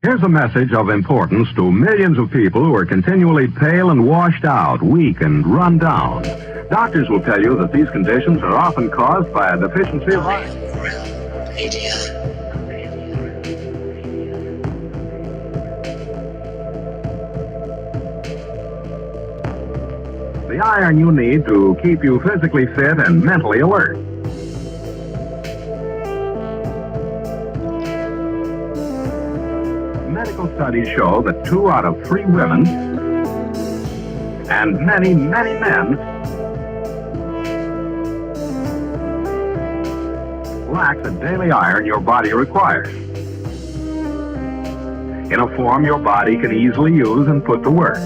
Here's a message of importance to millions of people who are continually pale and washed out, weak and run down. Doctors will tell you that these conditions are often caused by a deficiency of iron. The iron you need to keep you physically fit and mentally alert. Medical studies show that 2 out of 3 women and many, many men lack the daily iron your body requires in a form your body can easily use and put to work.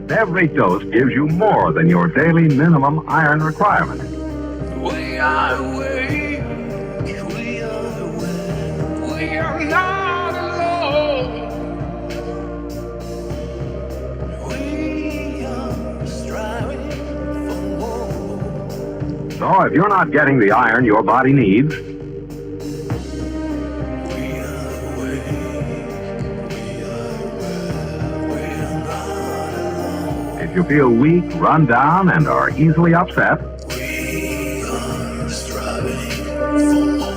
Every dose gives you more than your daily minimum iron requirement. We are weak, we are not alone. We are striving for more. So if you're not getting the iron your body needs, if you feel weak, run down, and are easily upset, We are striving for more.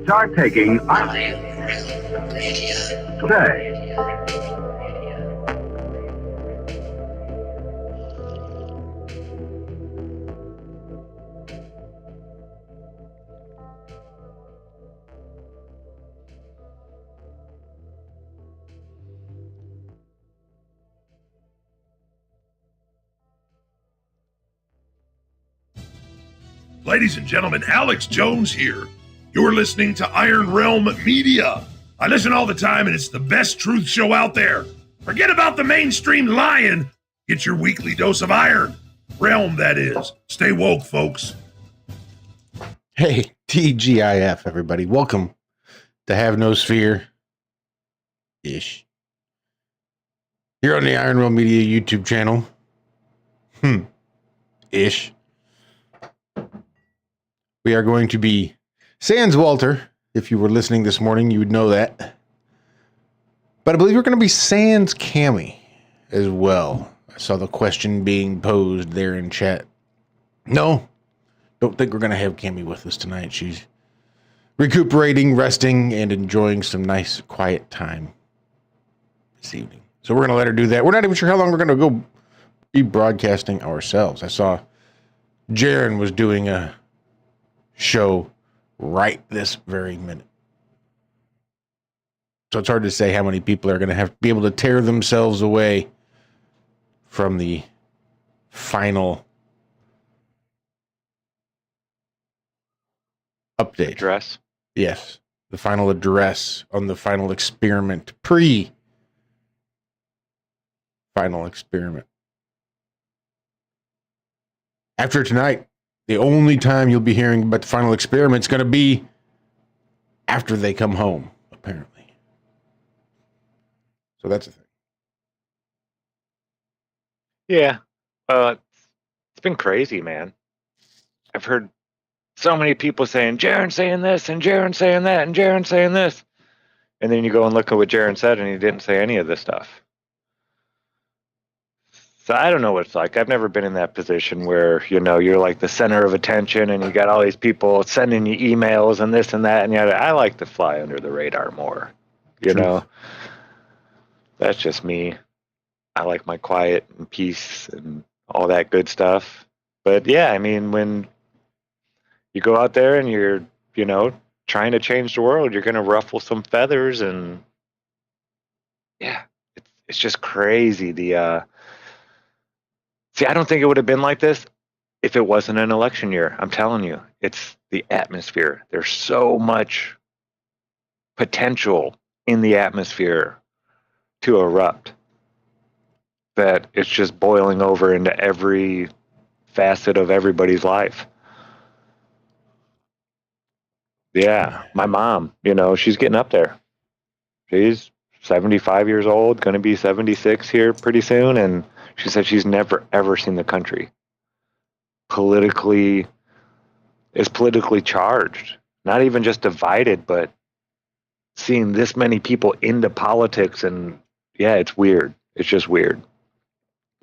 start taking iron today. Ladies and gentlemen, Alex Jones here. You're listening to Iron Realm Media. I listen all the time, and it's the best truth show out there. Forget about the mainstream lying. Get your weekly dose of iron. Realm, that is. Stay woke, folks. Hey, TGIF, everybody. Welcome to Have No Sphere-ish. Here on the Iron Realm Media YouTube channel. Ish. We are going to be sans Walter. If you were listening this morning, you would know that. But I believe we're going to be sans Cami as well. I saw the question being posed there in chat. No, don't think we're going to have Cami with us tonight. She's recuperating, resting, and enjoying some nice, quiet time this evening. So we're going to let her do that. We're not even sure how long we're going to go be broadcasting ourselves. I saw Jaron was doing a show right this very minute. So it's hard to say how many people are going to have to be able to tear themselves away from the final update. Address? Yes. The final address on the final experiment. Pre-final experiment. After tonight, the only time you'll be hearing about the final experiment is going to be after they come home, apparently. So that's the thing. Yeah. It's been crazy, man. I've heard so many people saying, Jaron saying this, and Jaron saying that, and Jaron saying this. And then you go and look at what Jaron said, and he didn't say any of this stuff. So I don't know what it's like. I've never been in that position where, you know, you're like the center of attention and you got all these people sending you emails and this and that. And yet I like to fly under the radar more, you know. That's just me. I like my quiet and peace and all that good stuff. But yeah, I mean, when you go out there and you're, you know, trying to change the world, you're going to ruffle some feathers. And yeah, it's just crazy. See, I don't think it would have been like this if it wasn't an election year. I'm telling you, it's the atmosphere. There's so much potential in the atmosphere to erupt that it's just boiling over into every facet of everybody's life. Yeah, my mom, you know, she's getting up there. She's 75 years old, going to be 76 here pretty soon. And she said she's never, ever seen the country politically charged, not even just divided, but seeing this many people into politics. And yeah, it's weird. It's just weird.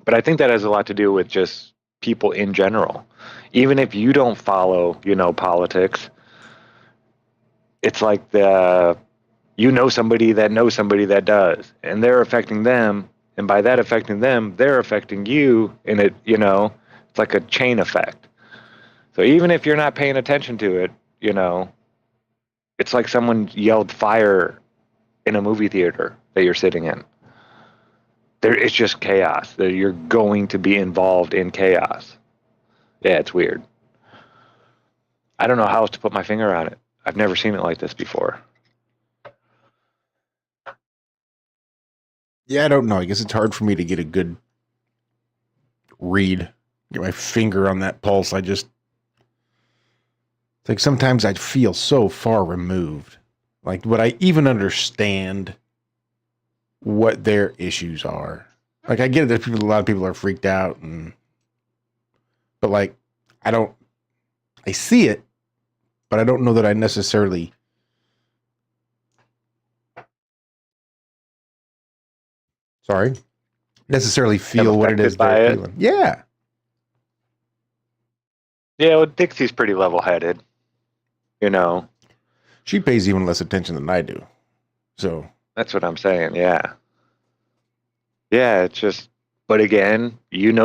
But I think that has a lot to do with just people in general. Even if you don't follow, politics, it's like somebody that knows somebody that does, and they're affecting them. And by that affecting them, they're affecting you. And it's like a chain effect. So even if you're not paying attention to it, it's like someone yelled fire in a movie theater that you're sitting in. It's just chaos. You're going to be involved in chaos. Yeah, it's weird. I don't know how else to put my finger on it. I've never seen it like this before. Yeah, I don't know. I guess it's hard for me to get a good read, get my finger on that pulse. It's like sometimes I feel so far removed. Like, would I even understand what their issues are? Like, I get it that a lot of people are freaked out, but like, I see it, but I don't know that I necessarily feel what it is they're feeling. Yeah. Yeah, well, Dixie's pretty level-headed, She pays even less attention than I do. So. That's what I'm saying, yeah. Yeah, it's just, but again,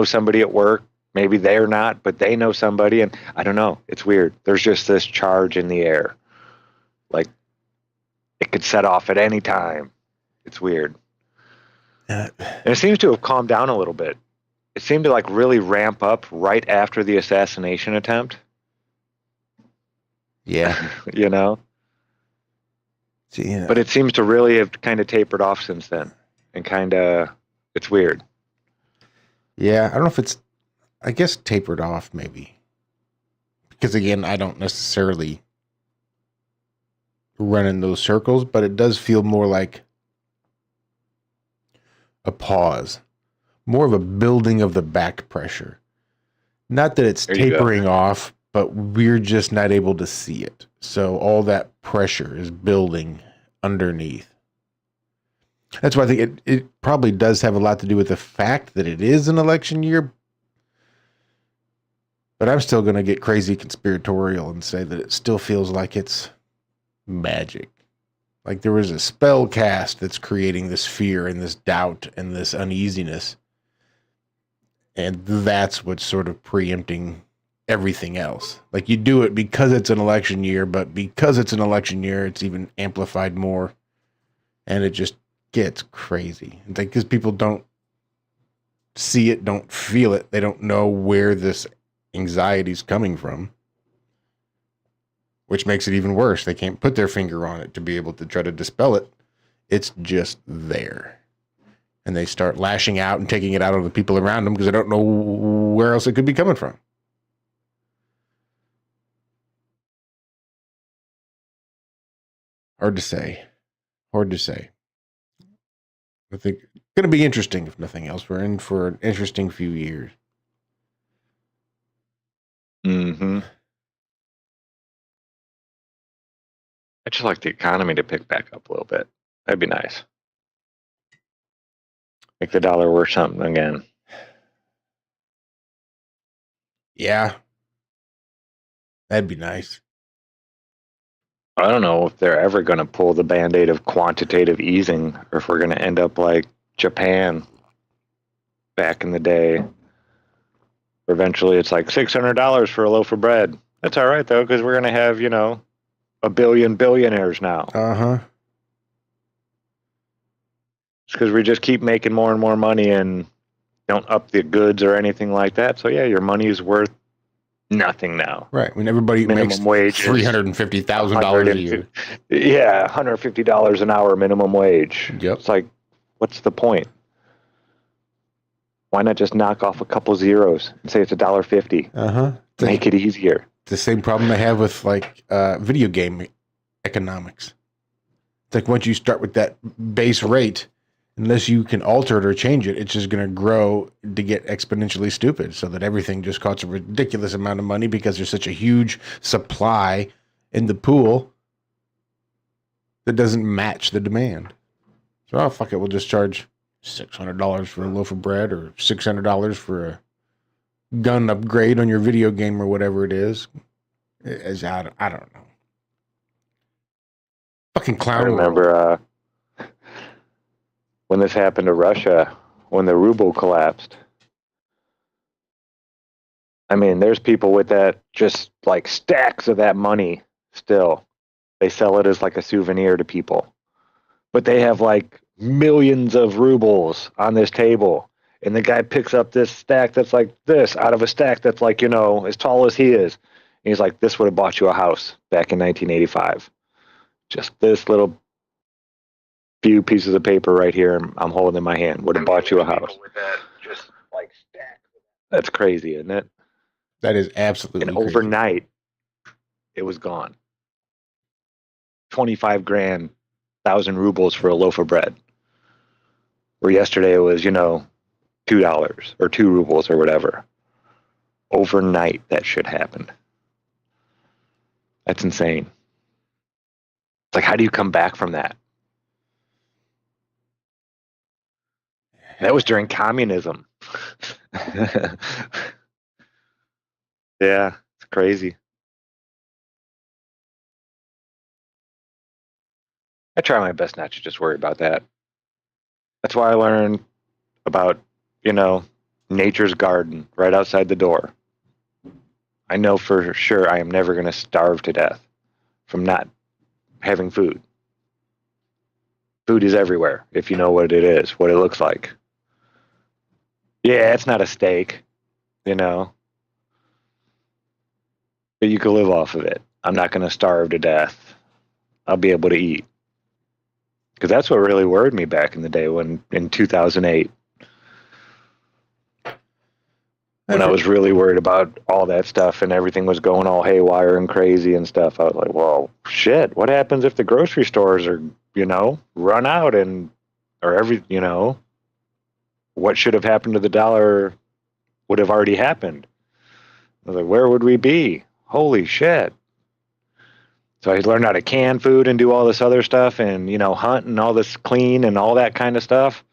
somebody at work, maybe they're not, but they know somebody, and I don't know, it's weird. There's just this charge in the air. Like, it could set off at any time. It's weird. And it seems to have calmed down a little bit. It seemed to like really ramp up right after the assassination attempt. Yeah. But it seems to really have kind of tapered off since then. And it's weird. Yeah, I don't know if it's, I guess tapered off maybe. Because again, I don't necessarily run in those circles, but it does feel more like a pause, more of a building of the back pressure. Not that it's tapering off, but we're just not able to see it. So all that pressure is building underneath. That's why I think it probably does have a lot to do with the fact that it is an election year. But I'm still going to get crazy conspiratorial and say that it still feels like it's magic. Like there was a spell cast that's creating this fear and this doubt and this uneasiness. And that's what's sort of preempting everything else. Like you do it because it's an election year, but because it's an election year, it's even amplified more. And it just gets crazy. It's like because people don't see it, don't feel it. They don't know where this anxiety is coming from. Which makes it even worse. They can't put their finger on it to be able to try to dispel it. It's just there. And they start lashing out and taking it out on the people around them because they don't know where else it could be coming from. Hard to say. I think it's going to be interesting, if nothing else. We're in for an interesting few years. Mm-hmm. I'd just like the economy to pick back up a little bit. That'd be nice. Make the dollar worth something again. Yeah. That'd be nice. I don't know if they're ever going to pull the Band-Aid of quantitative easing or if we're going to end up like Japan back in the day. Eventually it's like $600 for a loaf of bread. That's all right, though, because we're going to have, a billion billionaires now. Uh-huh. It's because we just keep making more and more money and don't up the goods or anything like that. So, yeah, your money is worth nothing now. Right. When everybody makes $350,000 a year. Yeah, $150 an hour minimum wage. Yep. It's like, what's the point? Why not just knock off a couple zeros and say it's $1.50? Uh-huh. Make it easier. The same problem I have with like video game economics. It's like once you start with that base rate, unless you can alter it or change it, it's just going to grow to get exponentially stupid, so that everything just costs a ridiculous amount of money because there's such a huge supply in the pool that doesn't match the demand. So, oh, fuck it, we'll just charge $600 for a loaf of bread or $600 for a gun upgrade on your video game or whatever it is. I don't know. Fucking clown. I remember when this happened to Russia, when the ruble collapsed. I mean, there's people with that, just like stacks of that money still. They sell it as like a souvenir to people. But they have like millions of rubles on this table. And the guy picks up this stack that's like this out of a stack that's like, you know, as tall as he is. And he's like, this would have bought you a house back in 1985. Just this little few pieces of paper right here I'm holding in my hand would have bought you a house. With that, just like stack. That's crazy, isn't it? That is absolutely and crazy. Overnight, it was gone. 25 grand, 1,000 rubles for a loaf of bread. Where yesterday it was, you know, $2 or 2 rubles or whatever. Overnight, that shit happened. That's insane. It's like, how do you come back from that? That was during communism. Yeah, it's crazy. I try my best not to just worry about that. That's why I learned about, you know, nature's garden right outside the door. I know for sure I am never going to starve to death from not having food. Food is everywhere, if you know what it is, what it looks like. Yeah, it's not a steak, you know. But you can live off of it. I'm not going to starve to death. I'll be able to eat. Because that's what really worried me back in the day when in 2008. When I was really worried about all that stuff and everything was going all haywire and crazy and stuff. I was like, well, shit, what happens if the grocery stores are, you know, run out and, or every, you know, what should have happened to the dollar would have already happened. I was like, where would we be? Holy shit. So I learned how to can food and do all this other stuff and, you know, hunt and all this clean and all that kind of stuff.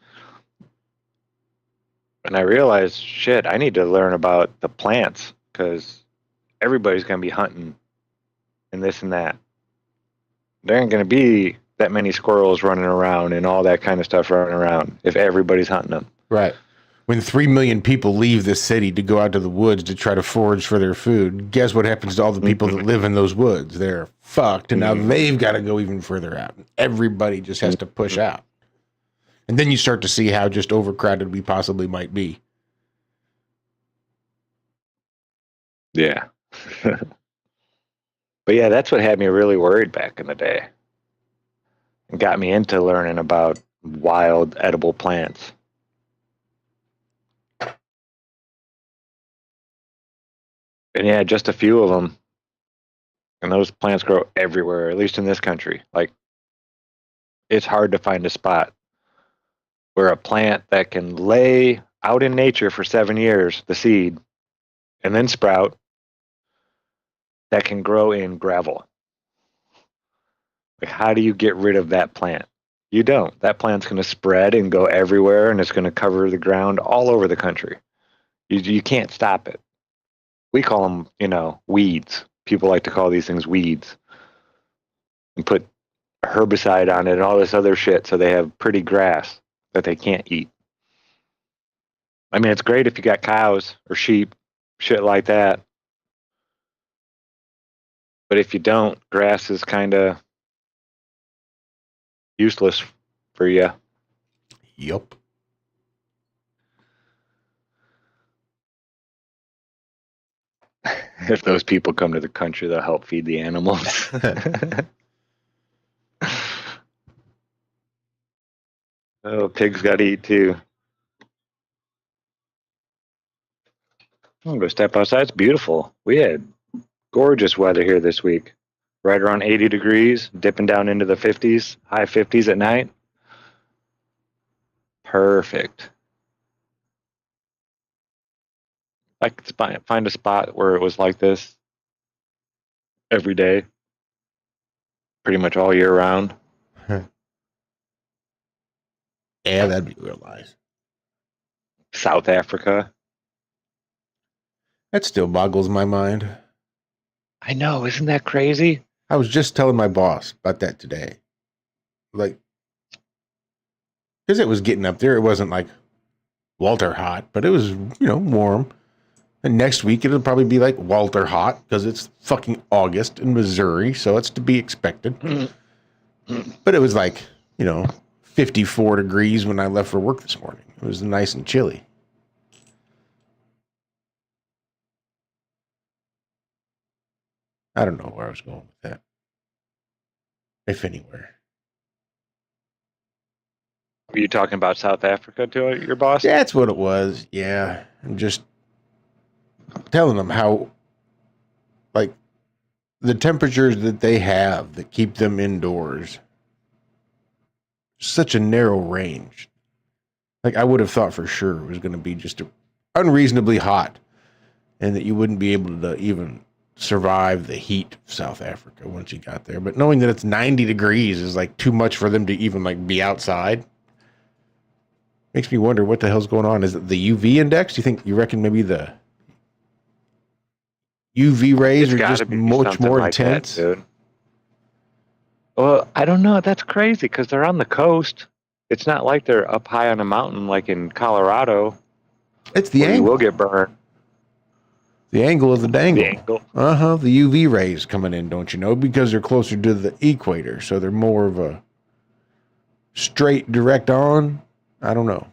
And I realized, shit, I need to learn about the plants because everybody's going to be hunting and this and that. There ain't going to be that many squirrels running around and all that kind of stuff running around if everybody's hunting them. Right. When 3 million people leave this city to go out to the woods to try to forage for their food, guess what happens to all the people that live in those woods? They're fucked, and now they've got to go even further out. Everybody just has to push out. And then you start to see how just overcrowded we possibly might be. Yeah. But yeah, that's what had me really worried back in the day. And got me into learning about wild edible plants. And yeah, just a few of them. And those plants grow everywhere, at least in this country. Like, it's hard to find a spot where a plant that can lay out in nature for 7 years, the seed, and then sprout, that can grow in gravel. Like, how do you get rid of that plant? You don't. That plant's going to spread and go everywhere, and it's going to cover the ground all over the country. You can't stop it. We call them, you know, weeds. People like to call these things weeds. And put herbicide on it and all this other shit so they have pretty grass that they can't eat. I mean, it's great if you got cows or sheep, shit like that. But if you don't, grass is kind of useless for you. Yup. If those people come to the country, they'll help feed the animals. Oh, pigs got to eat too. I'm going to go step outside. It's beautiful. We had gorgeous weather here this week. right around 80 degrees, dipping down into the 50s, high 50s at night. Perfect. I could find a spot where it was like this every day, pretty much all year round. Yeah, that'd be real nice. South Africa. That still boggles my mind. I know, isn't that crazy? I was just telling my boss about that today. Like, because it was getting up there. It wasn't like Walter hot, but it was, warm. And next week it'll probably be like Walter hot because it's fucking August in Missouri, so it's to be expected. But it was like, 54 degrees when I left for work this morning. It was nice and chilly. I don't know where I was going with that. If anywhere. Were you talking about South Africa to your boss? That's what it was. Yeah. I'm just telling them how, like, the temperatures that they have that keep them indoors, such a narrow range. Like, I would have thought for sure it was going to be just unreasonably hot and that you wouldn't be able to even survive the heat of South Africa once you got there. But knowing that it's 90 degrees is like too much for them to even like be outside. Makes me wonder what the hell's going on. Is it the UV index? You reckon maybe the UV rays are just much more like intense? that, dude. Well, I don't know. That's crazy because they're on the coast. It's not like they're up high on a mountain like in Colorado. It's the where you angle. will get burned. The angle of the dangle. The angle. The UV rays coming in, don't you know? Because they're closer to the equator, so they're more of a straight, direct on. I don't know.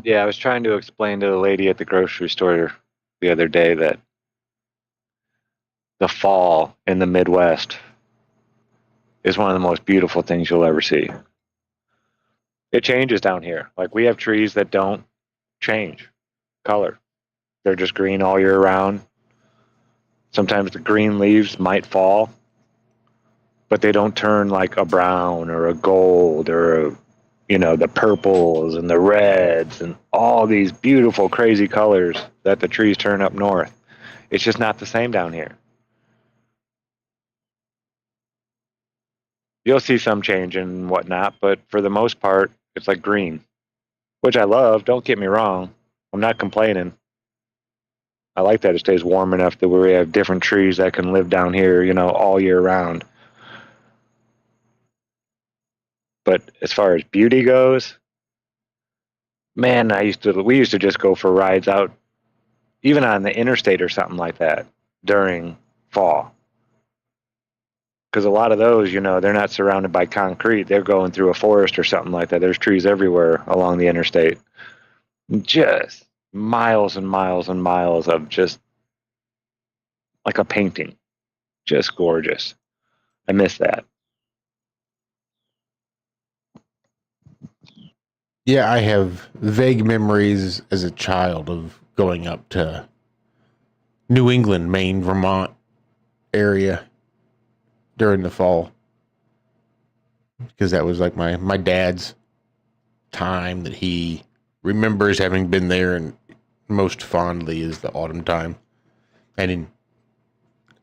Yeah, I was trying to explain to the lady at the grocery store the other day that the fall in the Midwest is one of the most beautiful things you'll ever see. It changes down here. Like, we have trees that don't change color. They're just green all year round. Sometimes the green leaves might fall, but they don't turn like a brown or a gold or the purples and the reds and all these beautiful, crazy colors that the trees turn up north. It's just not the same down here. You'll see some change and whatnot, but for the most part, it's like green, which I love. Don't get me wrong. I'm not complaining. I like that it stays warm enough that we have different trees that can live down here, all year round. But as far as beauty goes, man, we used to just go for rides out, even on the interstate or something like that during fall. Because a lot of those, they're not surrounded by concrete. They're going through a forest or something like that. There's trees everywhere along the interstate. Just miles and miles and miles of just like a painting. Just gorgeous. I miss that. Yeah, I have vague memories as a child of going up to New England, Maine, Vermont area during the fall. Because that was like my dad's time that he remembers having been there, and most fondly is the autumn time. And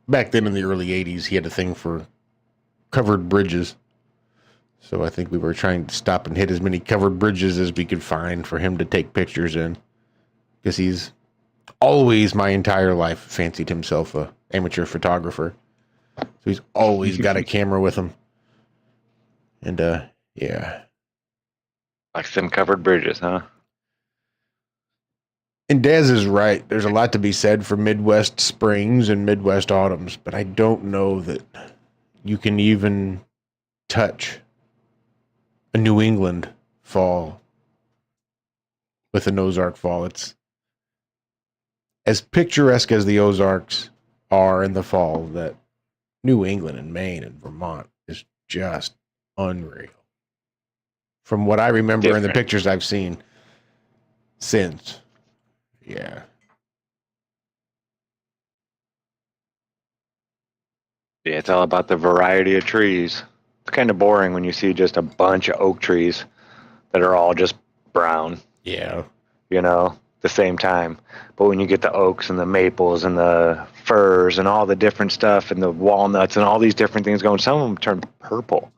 back then in the early 80s, he had a thing for covered bridges. So I think we were trying to stop and hit as many covered bridges as we could find for him to take pictures in. Because he's always, my entire life, fancied himself a amateur photographer. So he's always got a camera with him. And, yeah. Like some covered bridges, huh? And Daz is right. There's a lot to be said for Midwest springs and Midwest autumns, but I don't know that you can even touch a New England fall with an Ozark fall. It's as picturesque as the Ozarks are in the fall, that New England and Maine and Vermont is just unreal. From what I remember in the pictures I've seen since. Yeah. Yeah, it's all about the variety of trees. It's kind of boring when you see just a bunch of oak trees that are all just brown, Yeah. the same time. But when you get the oaks and the maples and the firs and all the different stuff and the walnuts and all these different things going, some of them turn purple.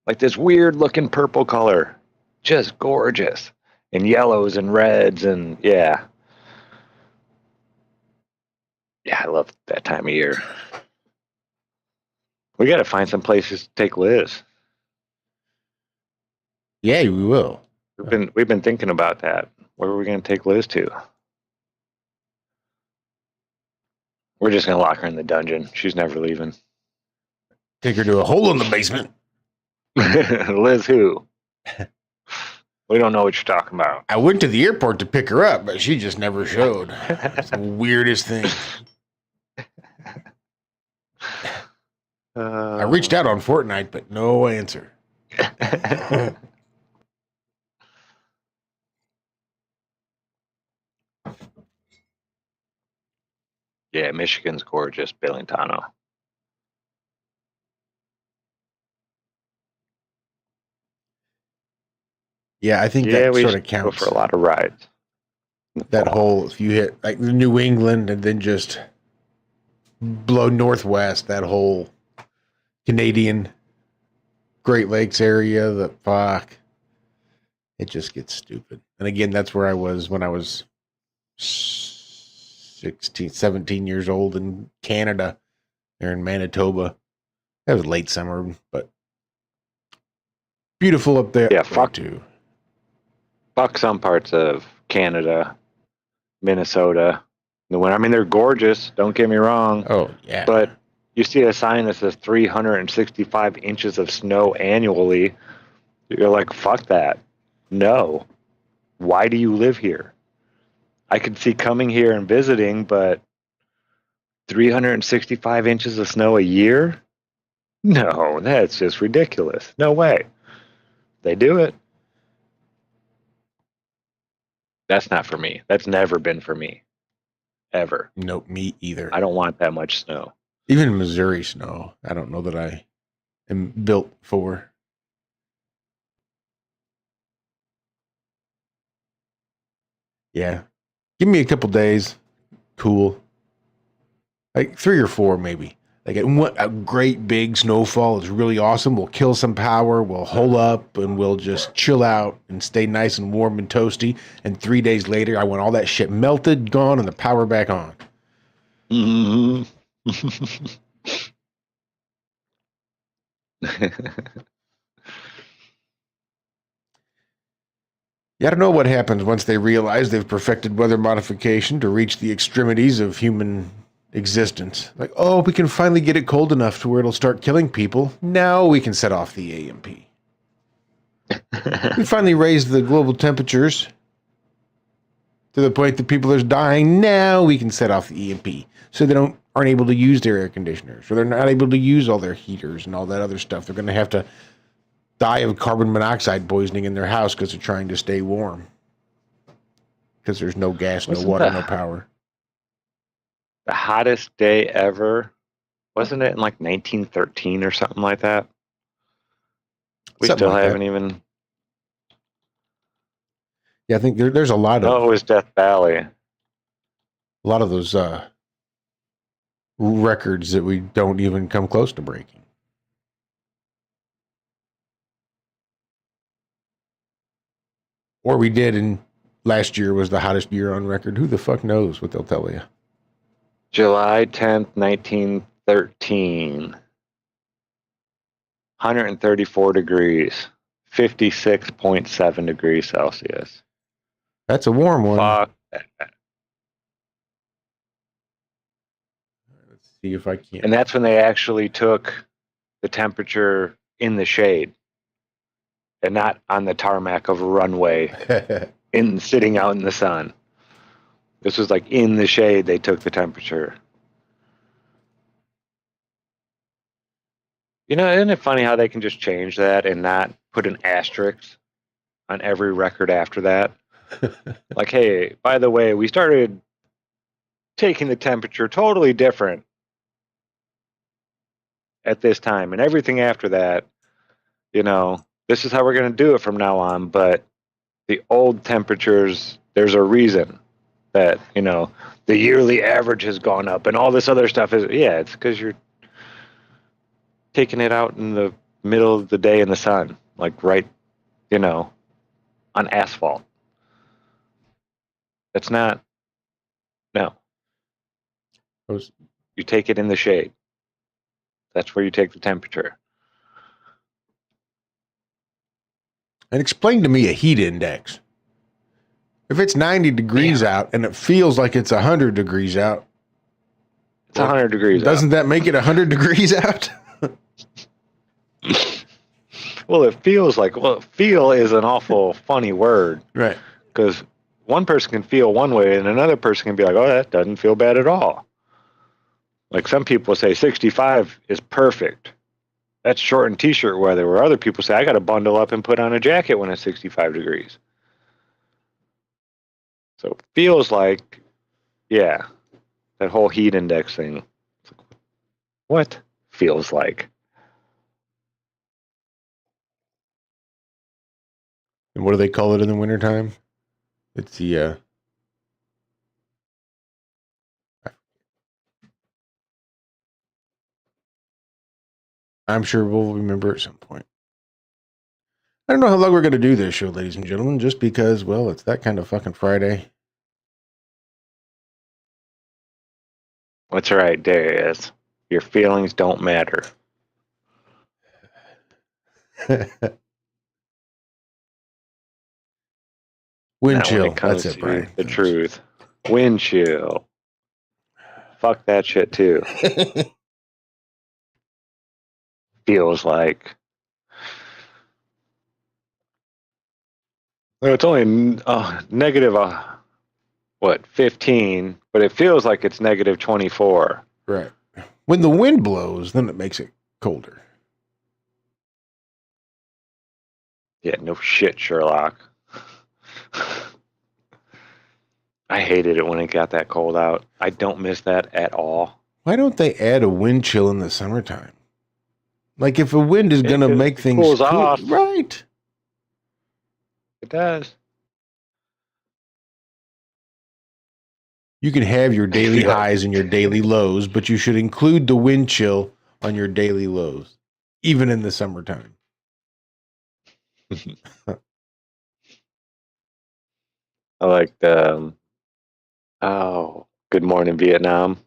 Like this weird looking purple color. Just gorgeous. And yellows and reds and yeah. Yeah, I love that time of year. We got to find some places to take Liz. Yeah, we will. We've been thinking about that. Where are we going to take Liz to? We're just going to lock her in the dungeon. She's never leaving. Take her to a hole in the basement. Liz who? We don't know what you're talking about. I went to the airport to pick her up, but she just never showed. It's the weirdest thing. I reached out on Fortnite, but no answer. Yeah, Michigan's gorgeous, Billingtano. Yeah, I think Yeah, that we sort should of go counts. for a lot of rides. That whole, if you hit like New England and then just blow northwest, that whole Canadian Great Lakes area, the fuck, it just gets stupid. And again, that's where I was when I was 16, 17 years old in Canada, there in Manitoba. That was late summer, but beautiful up there. Yeah, fuck. Too. Fuck some parts of Canada, Minnesota. The winter. I mean, they're gorgeous. Don't get me wrong. Oh, yeah. But you see a sign that says 365 inches of snow annually. You're like, fuck that. No. Why do you live here? I could see coming here and visiting, but 365 inches of snow a year? No, that's just ridiculous. No way. They do it. That's not for me. That's never been for me. Ever. Nope, me either. I don't want that much snow. Even Missouri snow, I don't know that I am built for. Yeah. Give me a couple days. Cool. Like 3 or 4 maybe. Like a great big snowfall is really awesome. We'll kill some power. We'll hole up and we'll just chill out and stay nice and warm and toasty. And 3 days later, I want all that shit melted, gone, and the power back on. Mm-hmm. Yeah, I don't know what happens once they realize they've perfected weather modification to reach the extremities of human existence. Like, oh, we can finally get it cold enough to where it'll start killing people. Now we can set off the AMP. We finally raised the global temperatures to the point that people are dying. Now we can set off the EMP. So they aren't able to use their air conditioners, or they're not able to use all their heaters and all that other stuff. They're going to have to die of carbon monoxide poisoning in their house because they're trying to stay warm. Because there's no gas, no water, no power. The hottest day ever, wasn't it in like 1913 or something like that? We Something still like haven't that. even. Yeah, I think there's a lot of No, it was Death Valley. a lot of those records that we don't even come close to breaking. Or we did, and last year was the hottest year on record. Who the fuck knows what they'll tell you? July 10th, 1913. 134 degrees. 56.7 degrees Celsius. That's a warm one. Fuck that. Let's see if I can. And that's when they actually took the temperature in the shade and not on the tarmac of a runway sitting out in the sun. This was like in the shade they took the temperature. You know, isn't it funny how they can just change that and not put an asterisk on every record after that? Like, hey, by the way, we started taking the temperature totally different at this time, and everything after that, this is how we're going to do it from now on. But the old temperatures, there's a reason that, the yearly average has gone up and all this other stuff it's because you're taking it out in the middle of the day in the sun, like right, on asphalt. That's not, no. You take it in the shade. That's where you take the temperature. And explain to me a heat index. If it's 90 degrees out and it feels like it's 100 degrees out. It's 100 degrees doesn't that make it 100 degrees out? Well, it feels like, feel is an awful funny word. Right. Because one person can feel one way and another person can be like, oh, that doesn't feel bad at all. Like some people say 65 is perfect. That's short and t-shirt weather, where other people say, I got to bundle up and put on a jacket when it's 65 degrees. So it feels like, that whole heat index thing. What feels like? And what do they call it in the wintertime? It's the, I'm sure we'll remember at some point. I don't know how long we're going to do this show, ladies and gentlemen, just because, well, it's that kind of fucking Friday. That's right, Darius. Your feelings don't matter. Windchill. That's it, Brian. The truth. Windchill. Fuck that shit too. Feels like. Well, it's only negative 15, but it feels like it's negative 24. Right. When the wind blows, then it makes it colder. Yeah, no shit, Sherlock. I hated it when it got that cold out. I don't miss that at all. Why don't they add a wind chill in the summertime? Like if a wind is going to make things cools off. Right. It does. You can have your daily highs and your daily lows, but you should include the wind chill on your daily lows, even in the summertime. I like the, Good Morning Vietnam.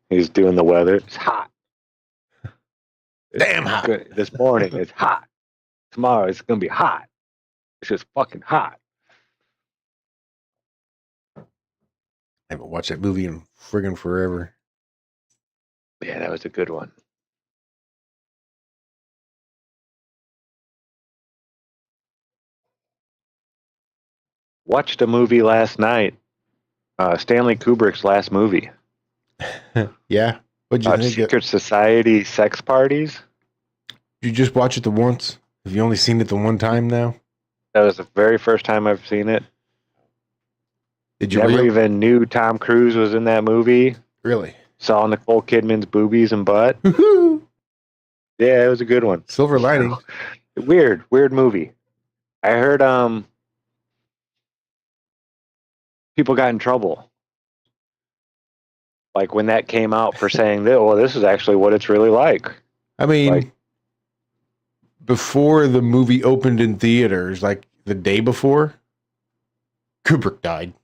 He's doing the weather. It's hot. Damn hot. Good. This morning it's hot. Tomorrow it's going to be hot. It's just fucking hot. I haven't watched that movie in friggin' forever. Yeah, that was a good one. Watched a movie last night. Stanley Kubrick's last movie. Yeah? What'd you think? Secret Society Sex Parties. Did you just watch it the once? Have you only seen it the one time now? That was the very first time I've seen it. Did you Never even knew Tom Cruise was in that movie. Really? Saw Nicole Kidman's boobies and butt. Yeah, it was a good one. Silver lining. Weird movie. I heard people got in trouble. Like when that came out for saying that, well, this is actually what it's really like. I mean, before the movie opened in theaters, like the day before, Kubrick died.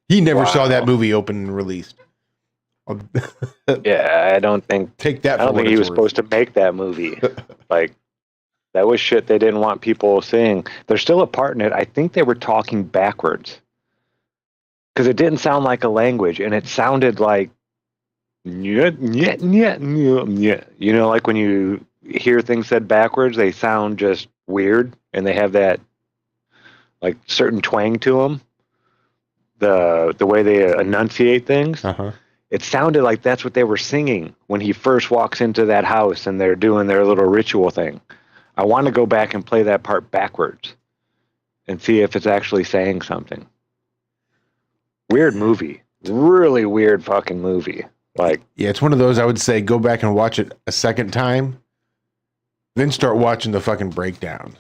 He never saw that movie open and released. Yeah, I don't think he was supposed to make that movie. Like that was shit they didn't want people seeing. There's still a part in it. I think they were talking backwards because it didn't sound like a language, and it sounded like like when you hear things said backwards, they sound just weird, and they have that like certain twang to them. The way they enunciate things. It sounded like that's what they were singing when he first walks into that house and they're doing their little ritual thing. I want to go back and play that part backwards and see if it's actually saying something. Weird movie. Really weird fucking movie. Like, Yeah, it's one of those I would say go back and watch it a second time, then start watching the fucking breakdowns.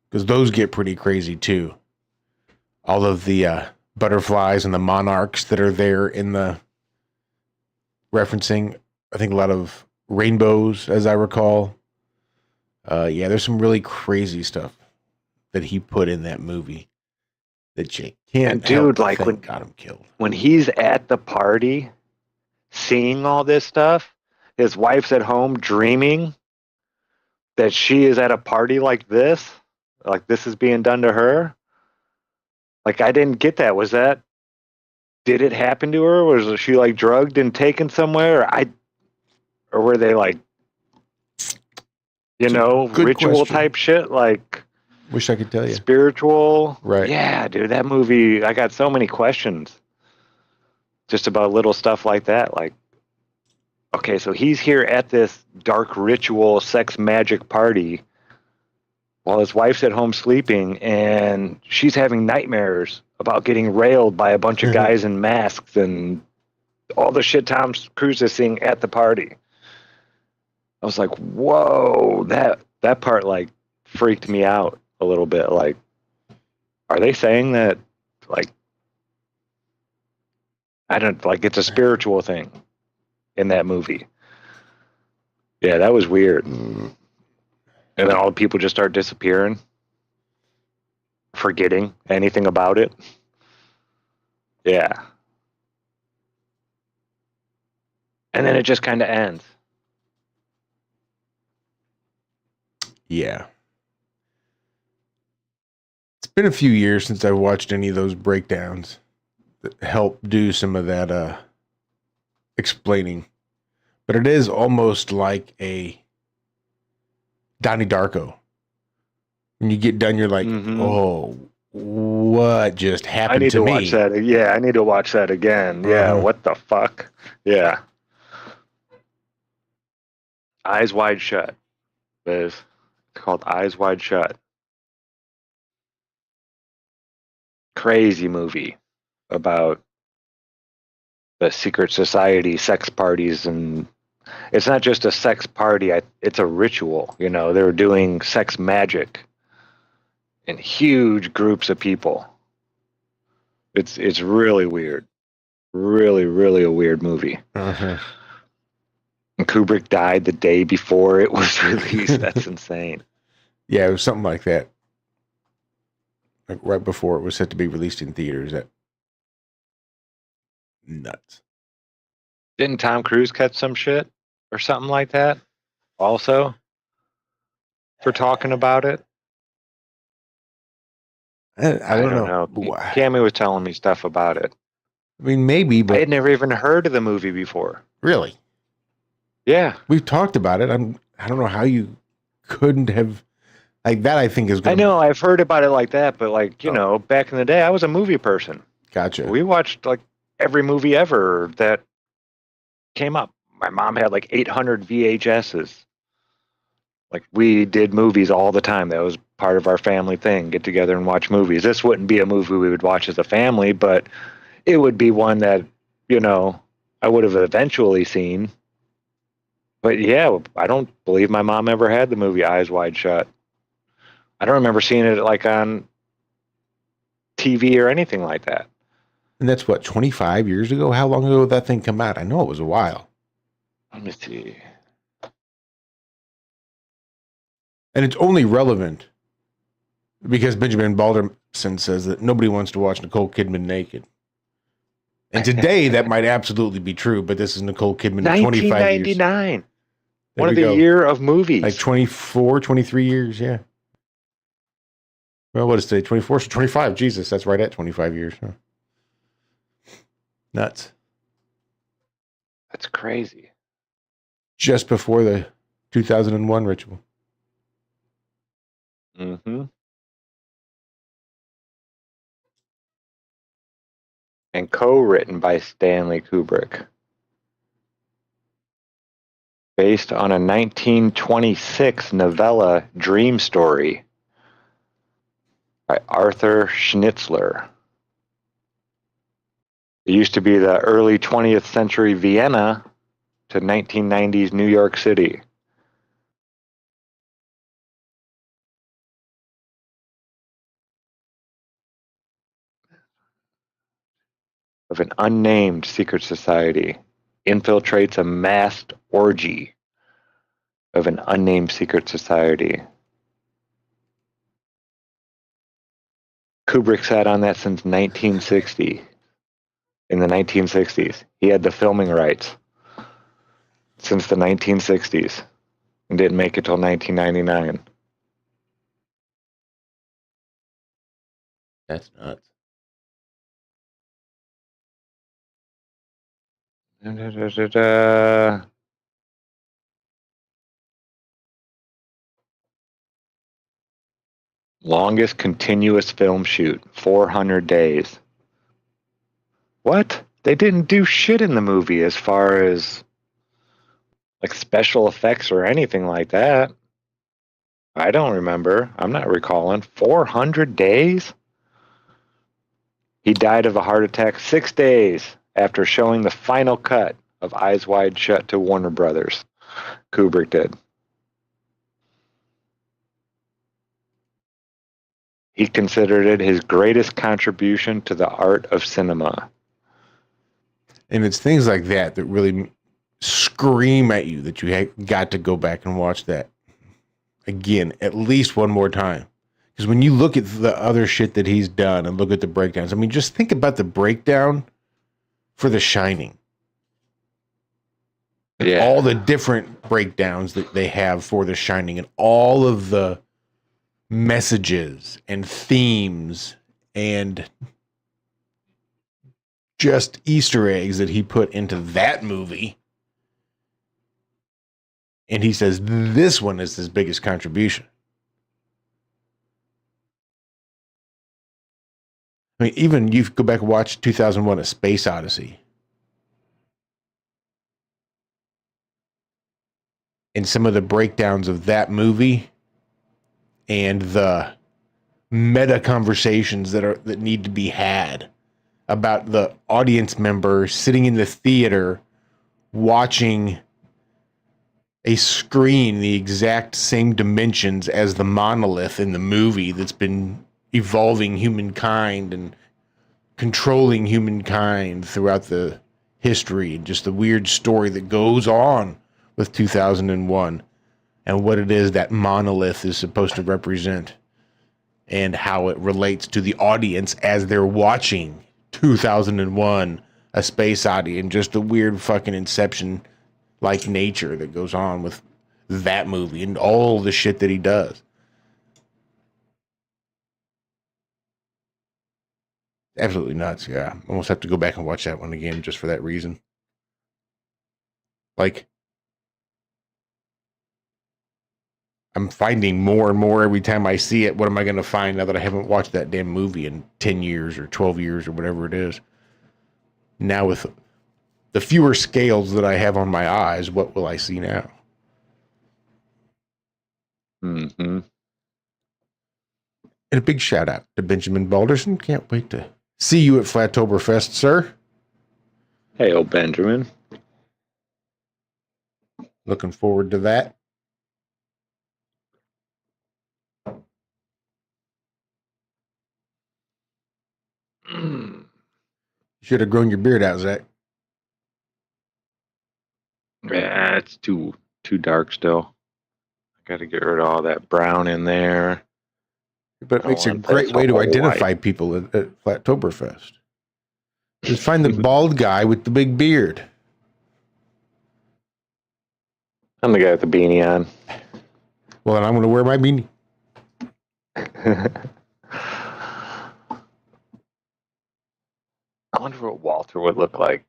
Because those get pretty crazy too. All of the butterflies and the monarchs that are there in the referencing, I think a lot of rainbows, as I recall. Yeah, there's some really crazy stuff that he put in that movie that you can't and dude, help like think when got him killed. when he's at the party, seeing all this stuff, his wife's at home dreaming that she is at a party like this is being done to her. Like, I didn't get that. Did it happen to her? Was she like drugged and taken somewhere? Or were they like, Good ritual question. type shit? Like, Wish I could tell you. spiritual? Right. Yeah, dude, that movie, I got so many questions just about little stuff like that. Like, okay, so he's here at this dark ritual sex magic party while his wife's at home sleeping, and she's having nightmares about getting railed by a bunch of guys in masks and all the shit Tom Cruise is seeing at the party. I was like, whoa, that part like freaked me out a little bit. Like, are they saying that, like, I don't, like, it's a spiritual thing in that movie? Yeah, that was weird. And then all the people just start disappearing, forgetting anything about it. Yeah. And then it just kind of ends. Yeah. It's been a few years since I watched any of those breakdowns that help do some of that explaining. But it is almost like a Donnie Darko. When you get done, you're like, oh, what just happened I need to me? watch that. Yeah, I need to watch that again. Yeah, what the fuck? Yeah. Eyes Wide Shut. It's called Eyes Wide Shut. Crazy movie about the secret society, sex parties, and it's not just a sex party. It's a ritual. They were doing sex magic in huge groups of people. It's really weird. Really, really a weird movie. And Kubrick died the day before it was released. That's insane. Yeah, it was something like that. Like right before it was set to be released in theaters. That nuts. Didn't Tom Cruise catch some shit or something like that also for talking about it? I don't know. Cami was telling me stuff about it. I mean, maybe, but I had never even heard of the movie before. Really? Yeah. We've talked about it. I don't know how you couldn't have, like, that I think is I know, I've heard about it like that, but like, back in the day, I was a movie person. Gotcha. We watched like every movie ever that came up. My mom had like 800 VHSs. Like, we did movies all the time. That was part of our family thing, get together and watch movies. This wouldn't be a movie we would watch as a family, but it would be one that, I would have eventually seen. But yeah, I don't believe my mom ever had the movie Eyes Wide Shut. I don't remember seeing it like on TV or anything like that. And that's what, 25 years ago? How long ago did that thing come out? I know it was a while. Let me see. And it's only relevant because Benjamin Balderson says that nobody wants to watch Nicole Kidman naked. And today that might absolutely be true, but this is Nicole Kidman 25 years. 1999. One of the year of movies. Like 24, 23 years, yeah. Well, what is today? 24, so 25. Jesus, that's right at 25 years. Huh? Nuts. That's crazy. Just before the 2001 ritual. Mm-hmm. And co-written by Stanley Kubrick. Based on a 1926 novella Dream Story by Arthur Schnitzler. It used to be the early 20th century Vienna to 1990s New York City. Of an unnamed secret society. Infiltrates a masked orgy of an unnamed secret society. Kubrick sat on that since 1960. In the 1960s. He had the filming rights since the 1960s and didn't make it till 1999. That's nuts. Longest continuous film shoot, 400 days. What? They didn't do shit in the movie as far as like special effects or anything like that. I don't remember. I'm not recalling. 400 days? He died of a heart attack 6 days after showing the final cut of Eyes Wide Shut to Warner Brothers. Kubrick did. He considered it his greatest contribution to the art of cinema. And it's things like that that really scream at you that you got to go back and watch that again, at least one more time. Because when you look at the other shit that he's done and look at the breakdowns, I mean, just think about the breakdown for The Shining. Yeah. All the different breakdowns that they have for The Shining and all of the messages and themes and just Easter eggs that he put into that movie. And he says this one is his biggest contribution. I mean, even you go back and watch 2001: A Space Odyssey. And some of the breakdowns of that movie and the meta conversations that need to be had about the audience member sitting in the theater watching a screen the exact same dimensions as the monolith in the movie that's been evolving humankind and controlling humankind throughout the history, and just the weird story that goes on with 2001 and what it is that monolith is supposed to represent and how it relates to the audience as they're watching 2001: A Space Odyssey, and just the weird fucking Inception like nature that goes on with that movie and all the shit that he does. Absolutely nuts. Yeah. Almost have to go back and watch that one again just for that reason. Like, I'm finding more and more every time I see it. What am I going to find now that I haven't watched that damn movie in 10 years or 12 years or whatever it is? Now with the fewer scales that I have on my eyes, what will I see now? Mm-hmm. And a big shout out to Benjamin Balderson. Can't wait to see you at Flattoberfest, sir. Hey, old Benjamin. Looking forward to that. You should have grown your beard out, Zach. Yeah, it's too dark still. I got to get rid of all that brown in there. But it makes a great way to identify people at Flattoberfest. Just find the bald guy with the big beard. I'm the guy with the beanie on. Well, then I'm going to wear my beanie. I wonder what Walter would look like.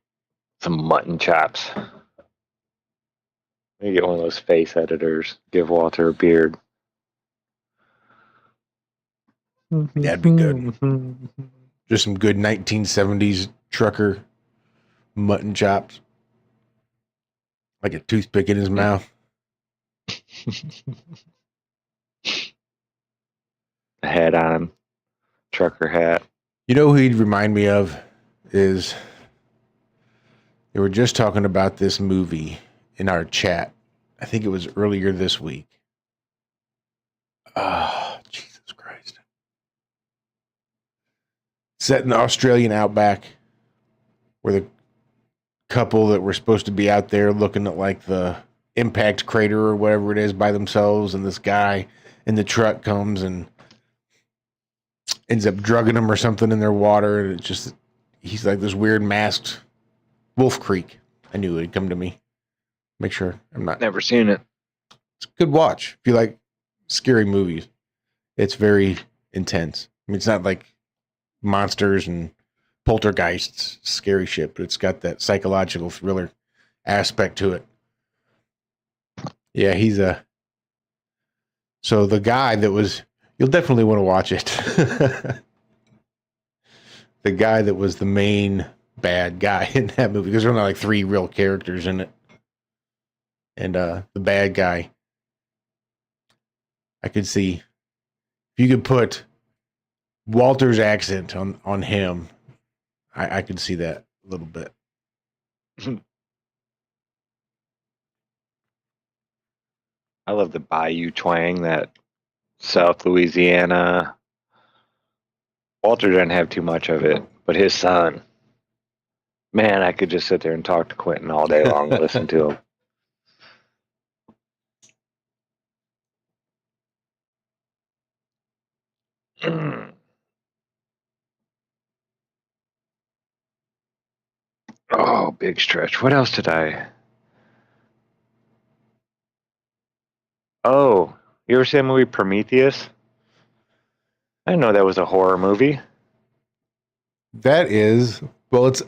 Some mutton chops. Maybe get one of those face editors. Give Walter a beard. That'd be good. Just some good 1970s trucker mutton chops. Like a toothpick in his mouth. A hat on. Trucker hat. You know who he'd remind me of is they were just talking about this movie in our chat. I think it was earlier this week. Jesus Christ. Set in the Australian outback where the couple that were supposed to be out there looking at like the impact crater or whatever it is by themselves, and this guy in the truck comes and ends up drugging them or something in their water, and it just, he's like this weird masked Wolf Creek. I knew it would come to me. Make sure I'm not. Never seen it. It's a good watch if you like scary movies. It's very intense. I mean, it's not like monsters and poltergeists, scary shit, but it's got that psychological thriller aspect to it. Yeah, he's a. So the guy that was, you'll definitely want to watch it. The guy that was the main bad guy in that movie, because there were only like 3 real characters in it. And the bad guy, I could see if you could put Walter's accent on him, I could see that a little bit. I love the Bayou twang, that South Louisiana. Walter didn't have too much of it, but his son, man, I could just sit there and talk to Quentin all day long and listen to him. Oh, big stretch. What else did I? Oh, you ever see the movie Prometheus? I didn't know that was a horror movie. That is, well, it's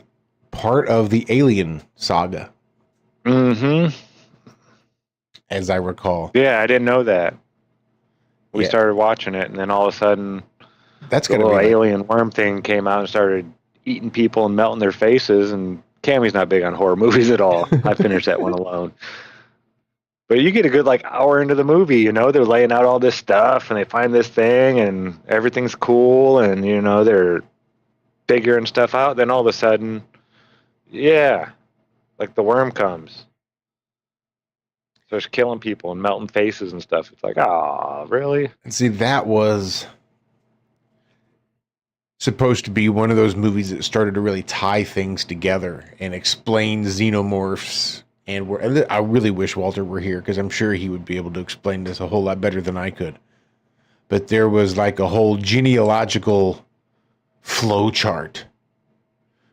part of the Alien saga. Mm-hmm. As I recall. Yeah, I didn't know that. We Yeah. started watching it, and then all of a sudden, That's the gonna little be alien worm thing came out and started eating people and melting their faces. And Cami's not big on horror movies at all. I finished that one alone. But you get a good hour into the movie, they're laying out all this stuff, and they find this thing, and everything's cool, and they're figuring stuff out. Then all of a sudden, yeah, the worm comes, starts killing people and melting faces and stuff. It's like, ah, really? And see, that was supposed to be one of those movies that started to really tie things together and explain xenomorphs. And I really wish Walter were here, because I'm sure he would be able to explain this a whole lot better than I could. But there was a whole genealogical flow chart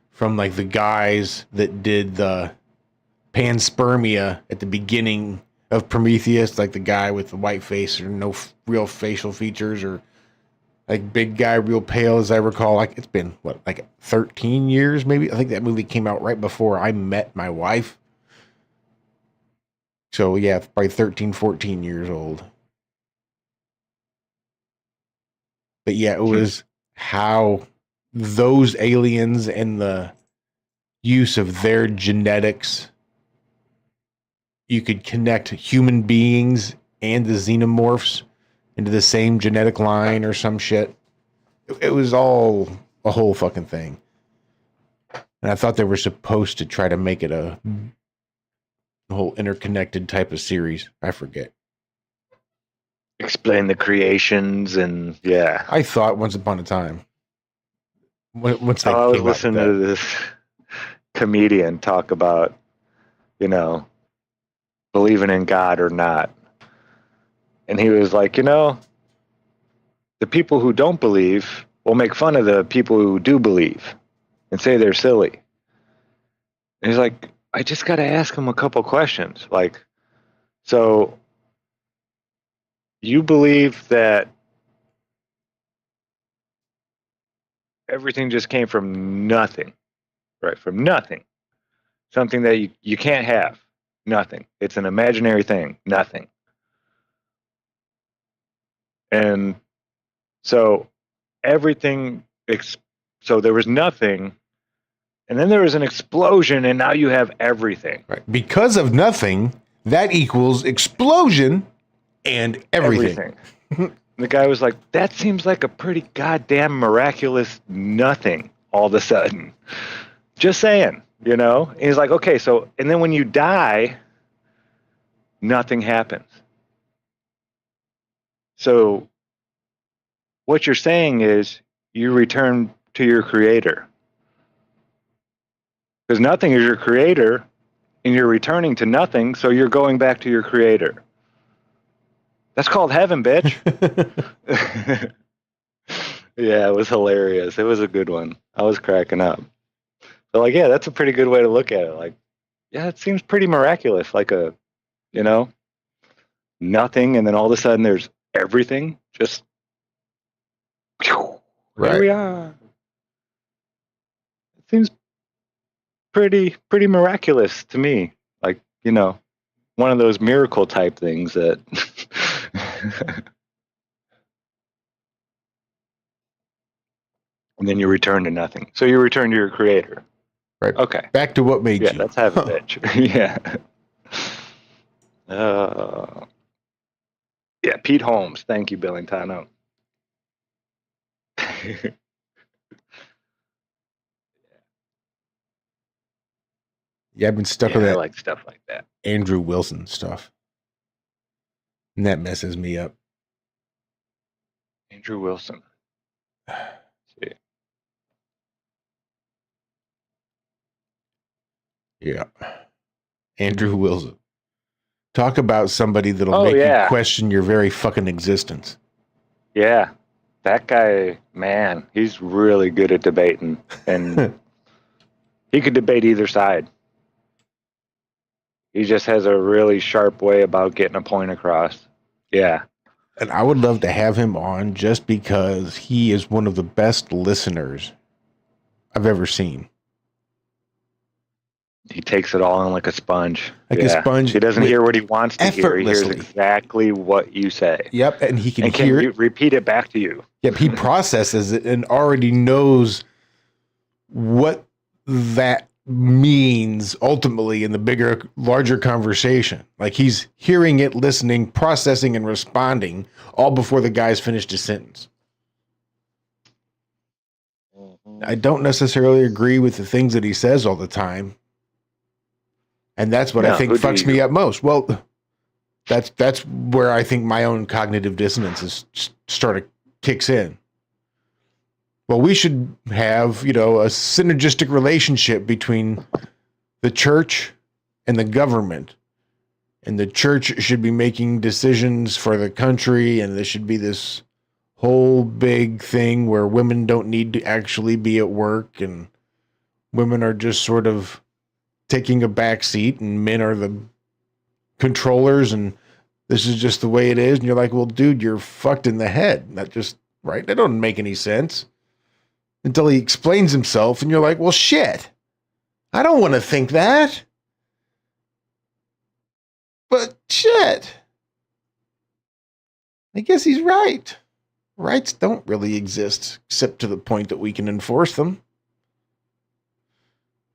from the guys that did the panspermia at the beginning of Prometheus, the guy with the white face or no real facial features, or big guy, real pale, as I recall. It's been 13 years maybe. I think that movie came out right before I met my wife. So yeah, probably 13, 14 years old. But yeah, it was how those aliens and the use of their genetics, you could connect human beings and the xenomorphs into the same genetic line or some shit. It was all a whole fucking thing. And I thought they were supposed to try to make it a whole interconnected type of series. I forget. Explain the creations, and yeah. I thought once upon a time. Once I was listening to this comedian talk about, believing in God or not. And he was like, the people who don't believe will make fun of the people who do believe and say they're silly. And he's like, I just got to ask him a couple questions. So you believe that everything just came from nothing, right? From nothing. Something that you can't have. Nothing. It's an imaginary thing. Nothing. And so everything, so there was nothing, and then there was an explosion, and now you have everything. Right. Because of nothing, that equals explosion and everything. The guy was like, that seems like a pretty goddamn miraculous nothing all of a sudden. Just saying, And he's like, okay, so, and then when you die, nothing happens. So what you're saying is you return to your creator. Because nothing is your creator, and you're returning to nothing, so you're going back to your creator. That's called heaven, bitch. Yeah, it was hilarious. It was a good one. I was cracking up. So, like, yeah, that's a pretty good way to look at it. Like, yeah, it seems pretty miraculous. Like nothing, and then all of a sudden there's everything. Just, here we are. It seems pretty miraculous to me. Like, one of those miracle type things that and then you return to nothing. So you return to your creator. Right. Okay. Back to what made you. Yeah, that's heaven, bitch. Yeah. Yeah, Pete Holmes. Thank you, Billington. Yeah, I've been stuck Yeah, with I that like stuff like that. Andrew Wilson stuff. And that messes me up. Andrew Wilson. See. Yeah. Andrew Wilson. Talk about somebody that'll make you question your very fucking existence. Yeah. That guy, man, he's really good at debating. And he could debate either side. He just has a really sharp way about getting a point across. Yeah. And I would love to have him on just because he is one of the best listeners I've ever seen. He takes it all in like a sponge. Like a sponge. He doesn't hear what he wants to hear. He hears Effortlessly. exactly what you say. Yep, and he can And hear it. repeat it back to you. Yep, he processes it and already knows what that means ultimately in the bigger, larger conversation. Like he's hearing it, listening, processing, and responding all before the guy's finished his sentence. I don't necessarily agree with the things that he says all the time. And that's what I think fucks me up most. Well, that's where I think my own cognitive dissonance kicks in. Well, we should have, a synergistic relationship between the church and the government. And the church should be making decisions for the country, and there should be this whole big thing where women don't need to actually be at work, and women are just sort of taking a back seat, and men are the controllers, and this is just the way it is. And you're like, well, dude, you're fucked in the head. That doesn't make any sense. Until he explains himself, and you're like, well, shit. I don't want to think that. But shit. I guess he's right. Rights don't really exist, except to the point that we can enforce them.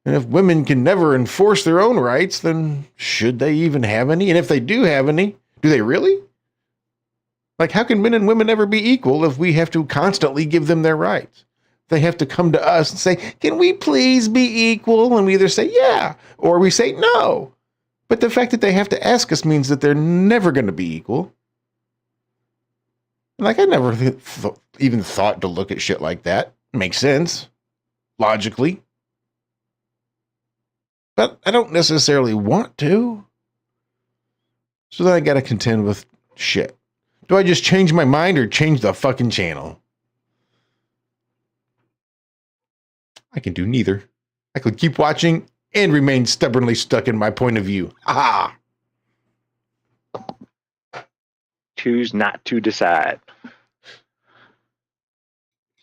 And if women can never enforce their own rights, then should they even have any? And if they do have any, do they really? Like, how can men and women ever be equal if we have to constantly give them their rights? They have to come to us and say, can we please be equal? And we either say, yeah, or we say, no. But the fact that they have to ask us means that they're never going to be equal. Like, I never even thought to look at shit like that. Makes sense, logically. But I don't necessarily want to. So then I got to contend with shit. Do I just change my mind or change the fucking channel? I can do neither. I could keep watching and remain stubbornly stuck in my point of view. Ah! Choose not to decide.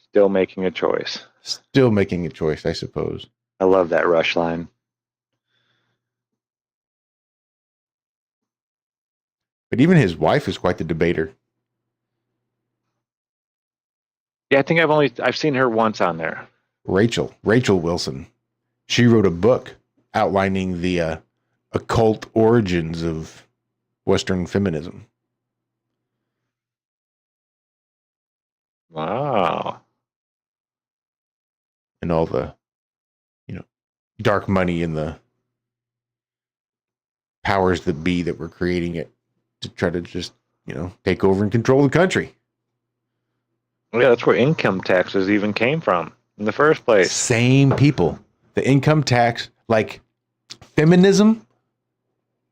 Still making a choice. Still making a choice, I suppose. I love that Rush line. But even his wife is quite the debater. Yeah, I think I've seen her once on there. Rachel Wilson. She wrote a book outlining the occult origins of Western feminism. Wow. And all the, dark money in the powers that be that were creating it to try to just, take over and control the country. Yeah, that's where income taxes even came from in the first place. Same people. The income tax, like feminism,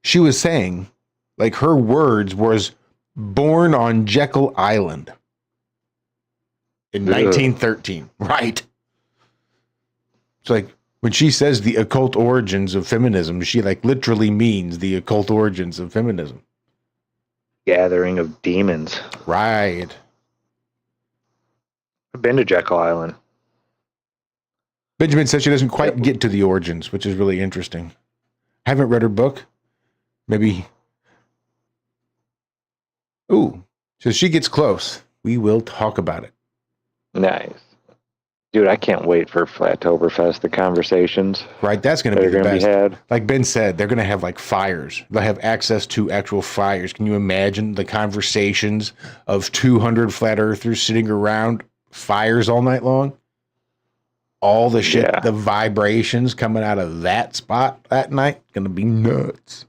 she was saying, like her words was born on Jekyll Island in 1913. Right. It's like when she says the occult origins of feminism, she like literally means the occult origins of feminism. Gathering of demons. Right. I've been to Jekyll Island. Benjamin says she doesn't quite get to the origins, which is really interesting. Haven't read her book. Maybe. Ooh. So she gets close. We will talk about it. Nice. Dude, I can't wait for Flattoberfest, the conversations. Right, that's going to be the best. Be had. Like Ben said, they're going to have like fires. They'll have access to actual fires. Can you imagine the conversations of 200 flat earthers sitting around fires all night long? All the shit, the vibrations coming out of that spot that night, going to be nuts.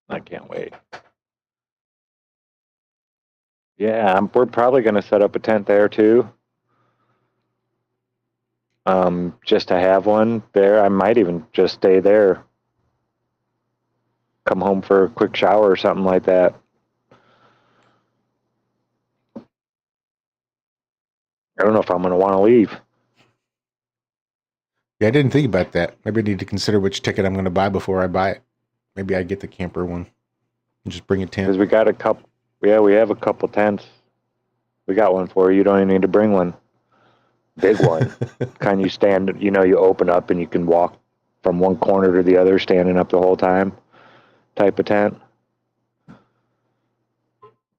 I can't wait. Yeah, we're probably going to set up a tent there too. Just to have one there. I might even just stay there. Come home for a quick shower or something like that. I don't know if I'm going to want to leave. Yeah, I didn't think about that. Maybe I need to consider which ticket I'm going to buy before I buy it. Maybe I get the camper one and just bring a tent. Because we got a couple. Yeah, we have a couple tents. We got one for you. You don't even need to bring one. Big one. Kind you stand, you open up and you can walk from one corner to the other, standing up the whole time type of tent.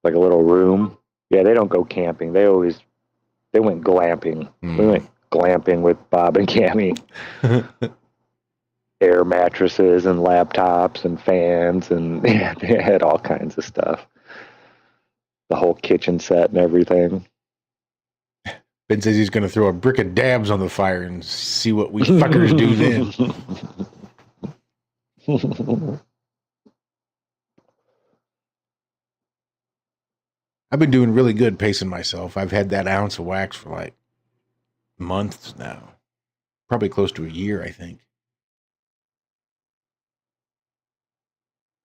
Like a little room. Yeah, they don't go camping. They went glamping. We went glamping with Bob and Cami. Air mattresses and laptops and fans, and they had all kinds of stuff. The whole kitchen set and everything. Ben says he's going to throw a brick of dabs on the fire and see what we fuckers do then. I've been doing really good pacing myself. I've had that ounce of wax for like months now. Probably close to a year, I think.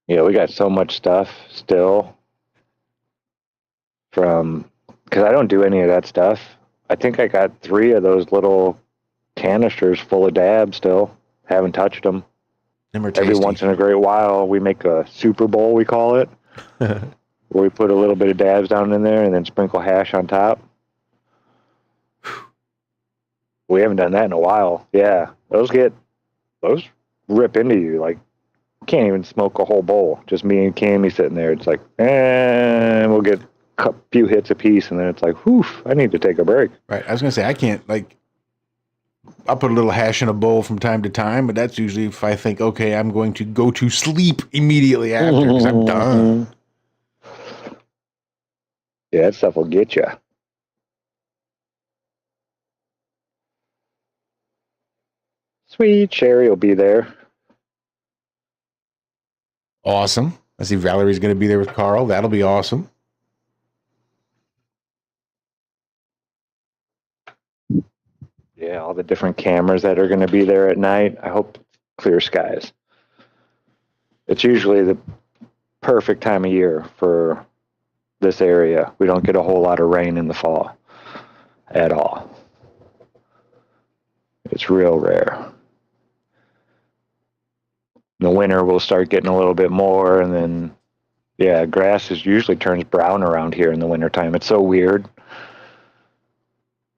Yeah, we got so much stuff still. Because I don't do any of that stuff. I think I got 3 of those little canisters full of dabs still. Haven't touched them. Every once in a great while, we make a Super Bowl, we call it, where we put a little bit of dabs down in there and then sprinkle hash on top. We haven't done that in a while. Yeah, those rip into you. Like, can't even smoke a whole bowl. Just me and Cami sitting there. It's like, we'll get a few hits apiece, and then it's like, whew, I need to take a break. Right. I was going to say, I can't, I'll put a little hash in a bowl from time to time, but that's usually if I think, okay, I'm going to go to sleep immediately after because I'm done. Yeah, that stuff will get you. Sweet Sherry will be there. Awesome. I see Valerie's going to be there with Carl. That'll be awesome. Yeah, all the different cameras that are going to be there at night. I hope clear skies. It's usually the perfect time of year for this area. We don't get a whole lot of rain in the fall at all. It's real rare. In the winter, we'll start getting a little bit more, and then, yeah, grass usually turns brown around here in the wintertime. It's so weird.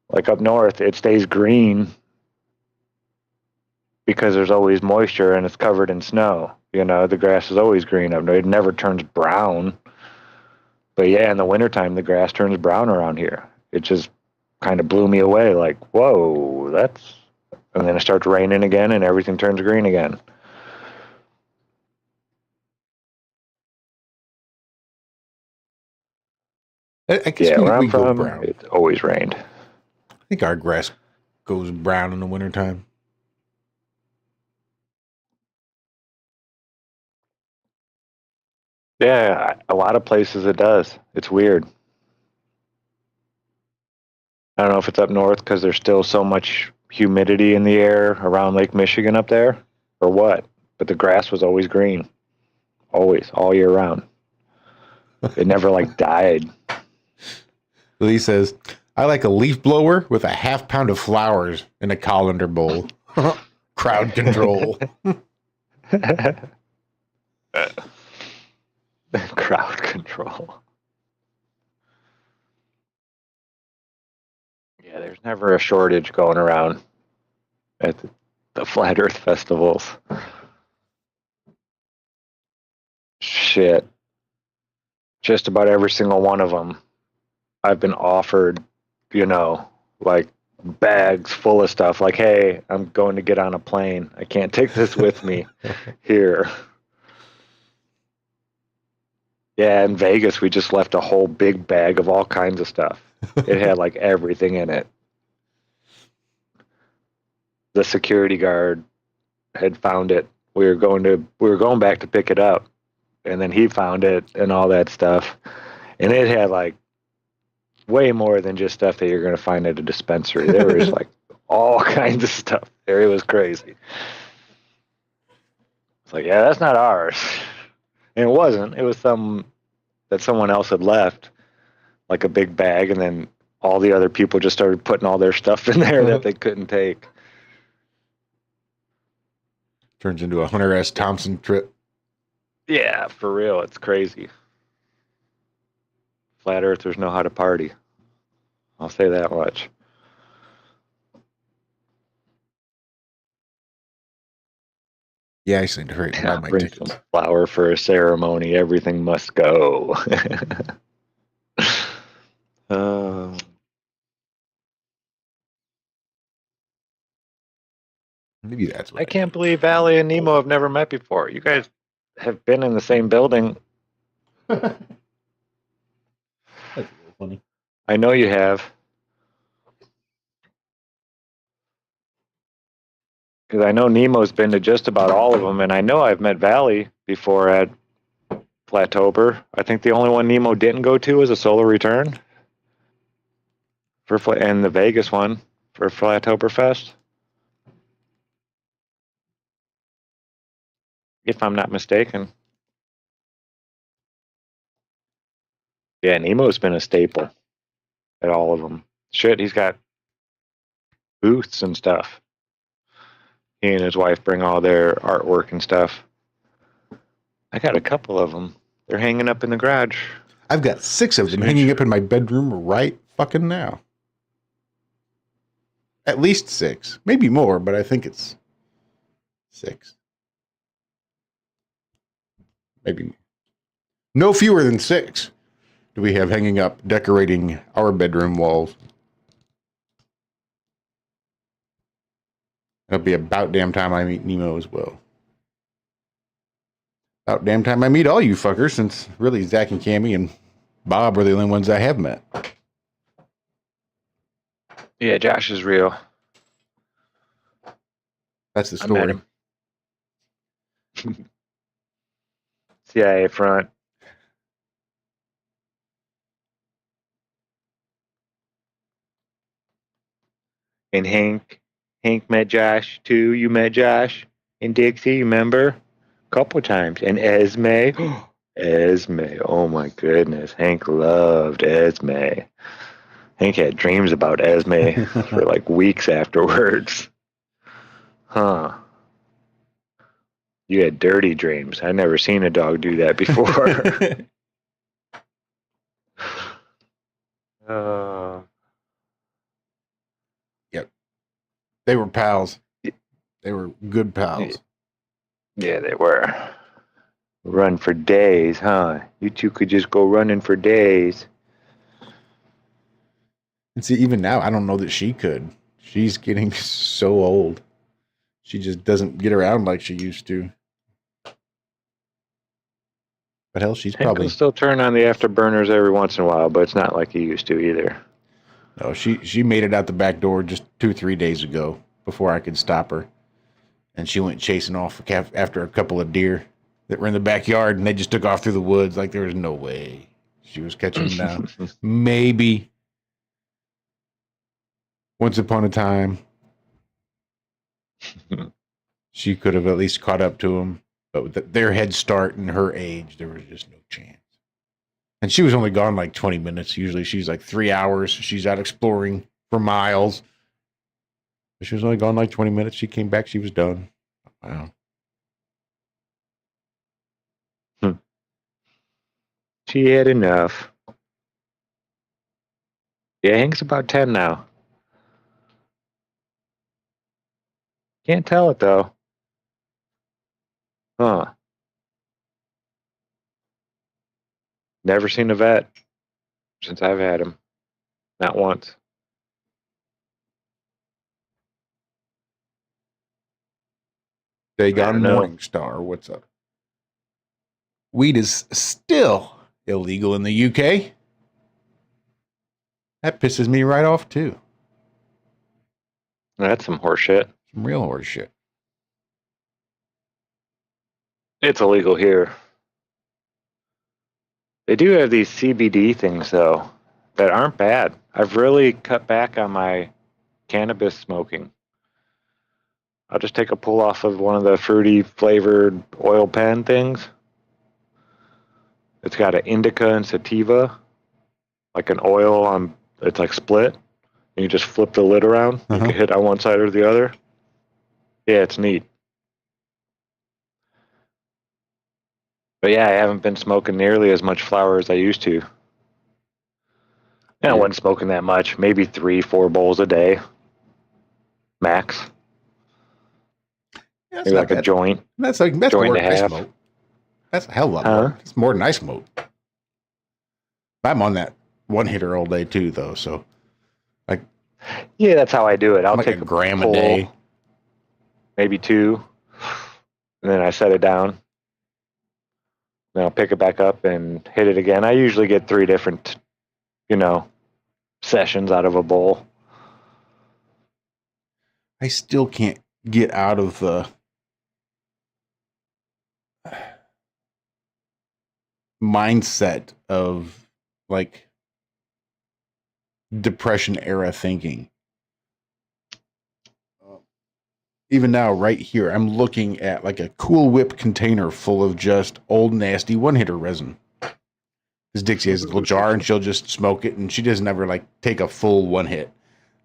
Like up north, it stays green because there's always moisture and it's covered in snow. The grass is always green up there. It never turns brown. But yeah, in the wintertime, the grass turns brown around here. It just kind of blew me away. Like, whoa, and then it starts raining again and everything turns green again. I guess yeah, where we I'm go from, brown. it's always rained. I think our grass goes brown in the wintertime. Yeah, a lot of places it does. It's weird. I don't know if it's up north because there's still so much humidity in the air around Lake Michigan up there or what. But the grass was always green. Always, all year round. It never like died. Lee says, I like a leaf blower with a half pound of flowers in a colander bowl. Crowd control. Crowd control. Yeah, there's never a shortage going around at the Flat Earth festivals. Shit. Just about every single one of them, I've been offered, like bags full of stuff. Like, hey, I'm going to get on a plane. I can't take this with me. Here. Yeah, in Vegas, we just left a whole big bag of all kinds of stuff. It had like everything in it. The security guard had found it. We were going back to pick it up, and then he found it and all that stuff. And it had like way more than just stuff that you're going to find at a dispensary. There was like all kinds of stuff there. It was crazy. It's like, yeah, that's not ours. And it wasn't. It was some that someone else had left, like a big bag, and then all the other people just started putting all their stuff in there that they couldn't take. Turns into a Hunter S. Thompson trip. Yeah, for real. It's crazy. Flat Earthers know how to party. I'll say that much. Yeah, I seem to hurry buy my Bring tickets. some flour for a ceremony. Everything must go. Maybe that's what I can't believe Allie and Nemo have never met before. You guys have been in the same building. That's a little funny. I know you have. Because I know Nemo's been to just about all of them, and I know I've met Valley before at Flatober. I think the only one Nemo didn't go to was a Solar Return, and the Vegas one for Flatoberfest, if I'm not mistaken. Yeah, Nemo's been a staple at all of them. Shit, he's got booths and stuff. He and his wife bring all their artwork and stuff. I got a couple of them. They're hanging up in the garage. I've got 6 of them hanging up in my bedroom right fucking now. At least 6. Maybe more, but I think it's 6. Maybe no fewer than 6 do we have hanging up decorating our bedroom walls. It'll be about damn time I meet Nemo as well. About damn time I meet all you fuckers, since really Zack and Cami and Bob are the only ones I have met. Yeah, Josh is real. That's the I met story. him. CIA front. And Hank met Josh too. You met Josh and Dixie, you remember? A couple times. And Esme. Esme. Oh my goodness. Hank loved Esme. Hank had dreams about Esme for like weeks afterwards. Huh. You had dirty dreams. I'd never seen a dog do that before. Yep. They were pals. They were good pals. Yeah, they were. Run for days, huh? You two could just go running for days. And see, even now, I don't know that she could. She's getting so old. She just doesn't get around like she used to. But hell, she's Hank probably will still turn on the afterburners every once in a while, but it's not like he used to either. no. She made it out the back door just 2-3 days ago before I could stop her, and she went chasing off after a couple of deer. that were in the backyard, and they just took off through the woods. Like, there was no way she was catching them down. Maybe once upon a time, she could have at least caught up to them. But with their head start and her age, there was just no chance. And she was only gone like 20 minutes. Usually she's like 3 hours. She's out exploring for miles. But she was only gone like 20 minutes. She came back. She was done. Wow. She had enough. Yeah, Hank's about 10 now. Can't tell it though. Huh. Never seen a vet since I've had him. Not once. Dagon Morningstar, what's up? Weed is still illegal in the UK. That pisses me right off too. That's some horse shit. Some real horse shit. It's illegal here. They do have these CBD things though that aren't bad. I've really cut back on my cannabis smoking. I'll just take a pull off of one of the fruity flavored oil pen things. It's got an indica and sativa, like an oil on. It's like split. And you just flip the lid around. You can hit on one side or the other. Yeah, it's neat. But yeah, I haven't been smoking nearly as much flower as I used to. And I wasn't smoking that much. Maybe 3-4 bowls a day. Max. Yeah, maybe like a joint. That's joint more and than a I half. smoke. That's a hell of a lot more. It's more than I smoke. I'm on that one hitter all day too, though. So, like, yeah, that's how I do it. I'll like take a gram pull, a day, maybe 2, and then I set it down. Then I'll pick it back up and hit it again. I usually get 3 different, sessions out of a bowl. I still can't get out of the mindset of like depression era thinking. Even now, right here, I'm looking at like a Cool Whip container full of just old nasty one-hitter resin. This Dixie has a little jar and she'll just smoke it, and she doesn't ever like take a full one hit.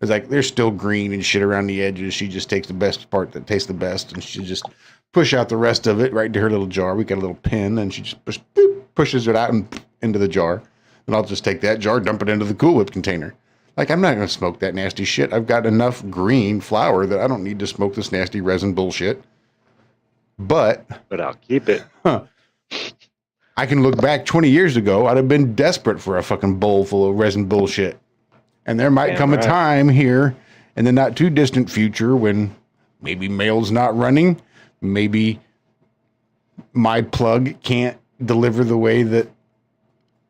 It's like there's still green and shit around the edges. She just takes the best part that tastes the best, and she just push out the rest of it right into her little jar. We got a little pin, and she just pushes it out and into the jar. And I'll just take that jar, dump it into the Cool Whip container. Like, I'm not going to smoke that nasty shit. I've got enough green flour that I don't need to smoke this nasty resin bullshit. But I'll keep it. I can look back 20 years ago. I'd have been desperate for a fucking bowl full of resin bullshit. And there might come a time here in the not too distant future when maybe mail's not running. Maybe my plug can't deliver the way that,